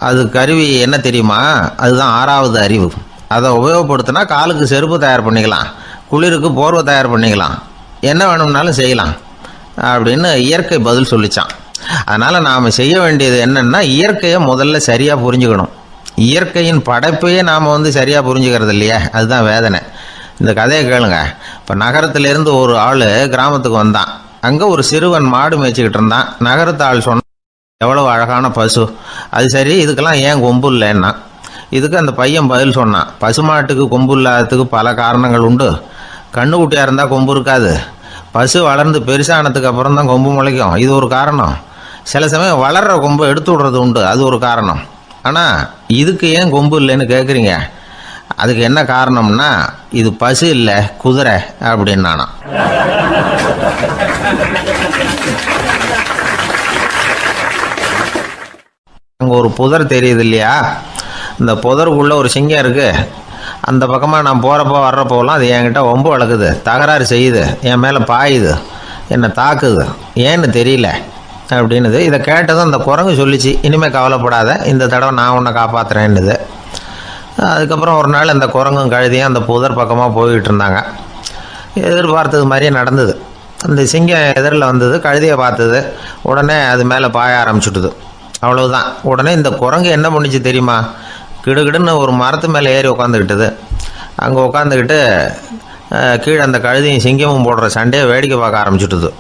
அது கருவி என்ன தெரியுமா? அதுதான் 6வது அறிவு. அதை உபயோகப்படுத்தினா காலுக்கு செருப்பு தயார் பண்ணிக்கலாம், குளிருக்கு போர்வை தயார் பண்ணிக்கலாம், என்ன வேணும்னாலும் செய்யலாம் அப்படின்னு இயற்கை பதில் சொல்லிச்சான். அதனால் நாம் செய்ய வேண்டியது என்னென்னா இயற்கையை முதல்ல சரியாக புரிஞ்சுக்கணும். இயற்கையின் படைப்பையே நாம் சரியாக புரிஞ்சுக்கிறது இல்லையா, அதுதான் வேதனை. இந்த கதையை கேளுங்க. இப்போ நகரத்திலேருந்து ஒரு ஆள் கிராமத்துக்கு வந்தான். அங்கே ஒரு சிறுவன் மாடு மேய்ச்சிக்கிட்டு இருந்தான். நகரத்து ஆள் சொன்னான், எவ்வளவு அழகான பசு, அது சரி இதுக்கெல்லாம் ஏன் கொம்பு இல்லைன்னா. இதுக்கு அந்த பையன் பதில் சொன்னான், பசுமாட்டுக்கு கொம்பு இல்லாததுக்கு பல காரணங்கள் உண்டு. கண்ணுக்குட்டியாக இருந்தால் கொம்பு இருக்காது, பசு வளர்ந்து பெருசானதுக்கு அப்புறம் தான் கொம்பு முளைக்கும், இது ஒரு காரணம். சில சமயம் வளர்கிற கொம்பை எடுத்து விடுறது உண்டு, அது ஒரு காரணம். ஆனால் இதுக்கு ஏன் கொம்பு இல்லைன்னு கேட்குறீங்க, அதுக்கு என்ன காரணம்னா இது பசு இல்லை குதிரை அப்படின்னானா. அங்கே ஒரு புதர் தெரியுது இல்லையா, இந்த புதருக்குள்ளே ஒரு சிங்கம் இருக்குது. அந்த பக்கமாக நான் போகிறப்போ வர்றப்போலாம் அது என்கிட்ட ஒம்பு வளர்க்குது, தகராறு செய்யுது, என் மேலே பாயுது, என்னை தாக்குது, ஏன்னு தெரியல அப்படின்னுது. இதை கேட்டதும் அந்த குரங்கு சொல்லிச்சு, இனிமேல் கவலைப்படாத, இந்த தடவை நான் உன்னை காப்பாற்றுறேன்னுது. அதுக்கப்புறம் ஒரு நாள் அந்த குரங்கும் கழுதியும் அந்த புதர் பக்கமாக போய்கிட்டு இருந்தாங்க. எதிர்பார்த்தது மாதிரியே நடந்தது. அந்த சிங்கம் எதிரில் வந்தது, கழுதியை பார்த்தது, உடனே அது மேலே பாய ஆரம்பிச்சுட்டுது. அவ்வளவுதான். உடனே இந்த குரங்கு என்ன பண்ணிச்சு தெரியுமா, கிடுகிடுன்னு ஒரு மரத்து மேலே ஏறி உட்காந்துக்கிட்டது. அங்கே உட்காந்துக்கிட்டு கீழே அந்த கழுதியும் சிங்கமும் போடுற சண்டையை வேடிக்கை பார்க்க ஆரம்பிச்சுட்டுது.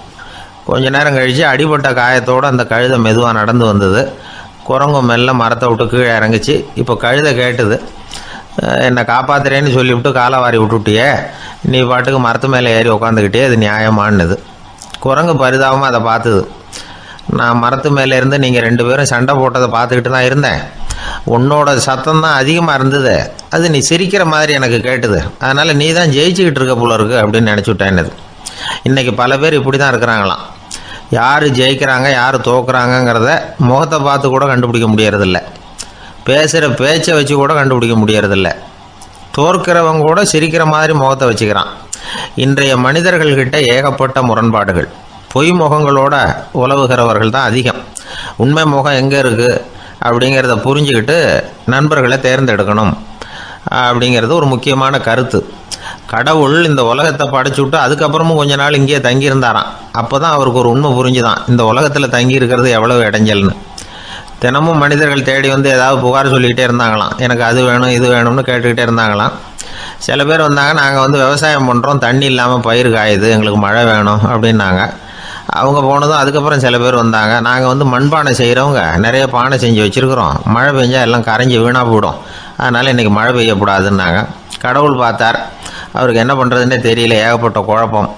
கொஞ்ச நேரம் கழித்து அடிபட்ட காயத்தோடு அந்த கழுதை மெதுவாக நடந்து வந்தது. குரங்கும் மெல்ல மரத்தை விட்டு கீழே இறங்கிச்சு. இப்போ கழுதை கேட்டுது, என்னை காப்பாற்றுறேன்னு சொல்லிவிட்டு காலை வாரி விட்டுட்டியே, நீ பாட்டுக்கு மரத்து மேலே ஏறி உட்காந்துக்கிட்டே, அது நியாயமானது. குரங்கு பரிதாபமாக அதை பார்த்துது. நான் மரத்து மேலே இருந்து நீங்கள் 2 பேரும் சண்டை போட்டதை பார்த்துக்கிட்டு தான் இருந்தேன். உன்னோட சத்தம் தான் அதிகமாக இருந்தது, அது நீ சிரிக்கிற மாதிரி எனக்கு கேட்டுது, அதனால் நீ தான் ஜெயிச்சுக்கிட்டு இருக்க போல இருக்கு அப்படின்னு நினச்சிவிட்டேன்னது. இன்றைக்கி பல பேர் இப்படி தான் இருக்கிறாங்களாம். யார் ஜெயிக்கிறாங்க யார் தோக்குறாங்கங்கிறத முகத்தை பார்த்து கூட கண்டுபிடிக்க முடியறதில்ல, பேசுகிற பேச்சை வச்சு கூட கண்டுபிடிக்க முடியறதில்ல. தோற்கிறவங்க கூட சிரிக்கிற மாதிரி முகத்தை வச்சுக்கிறான். இன்றைய மனிதர்கள்கிட்ட ஏகப்பட்ட முரண்பாடுகள். பொய் முகங்களோட உலவுகிறவர்கள் தான் அதிகம். உண்மை முகம் எங்கே இருக்குது அப்படிங்கிறத புரிஞ்சுக்கிட்டு நண்பர்களை தேர்ந்தெடுக்கணும் அப்படிங்கிறது ஒரு முக்கியமான கருத்து. கடவுள் இந்த உலகத்தை படைச்சு விட்டு அதுக்கப்புறமும் கொஞ்ச நாள் இங்கேயே தங்கியிருந்தாராம். அப்போ தான் அவருக்கு ஒரு உண்மை புரிஞ்சுதான், இந்த உலகத்தில் தங்கி இருக்கிறது எவ்வளவு இடைஞ்சல்னு. தினமும் மனிதர்கள் தேடி வந்து ஏதாவது புகார் சொல்லிக்கிட்டே இருந்தாங்களாம், எனக்கு அது வேணும் இது வேணும்னு கேட்டுக்கிட்டே இருந்தாங்களாம். சில பேர் வந்தாங்க, நாங்கள் விவசாயம் பண்ணுறோம், தண்ணி இல்லாமல் பயிர் காயுது, எங்களுக்கு மழை வேணும் அப்படின்னாங்க. அவங்க போனதும் அதுக்கப்புறம் சில பேர் வந்தாங்க, நாங்கள் மண்பானை செய்கிறவங்க நிறைய பானை செஞ்சு வச்சுருக்குறோம், மழை பெஞ்சால் எல்லாம் கரைஞ்சி வீணாக போயிடும், அதனால் இன்றைக்கி மழை பெய்யக்கூடாதுன்னாங்க. கடவுள் பார்த்தார், அவருக்கு என்ன பண்ணுறதுன்னே தெரியல, ஏகப்பட்ட குழப்பம்.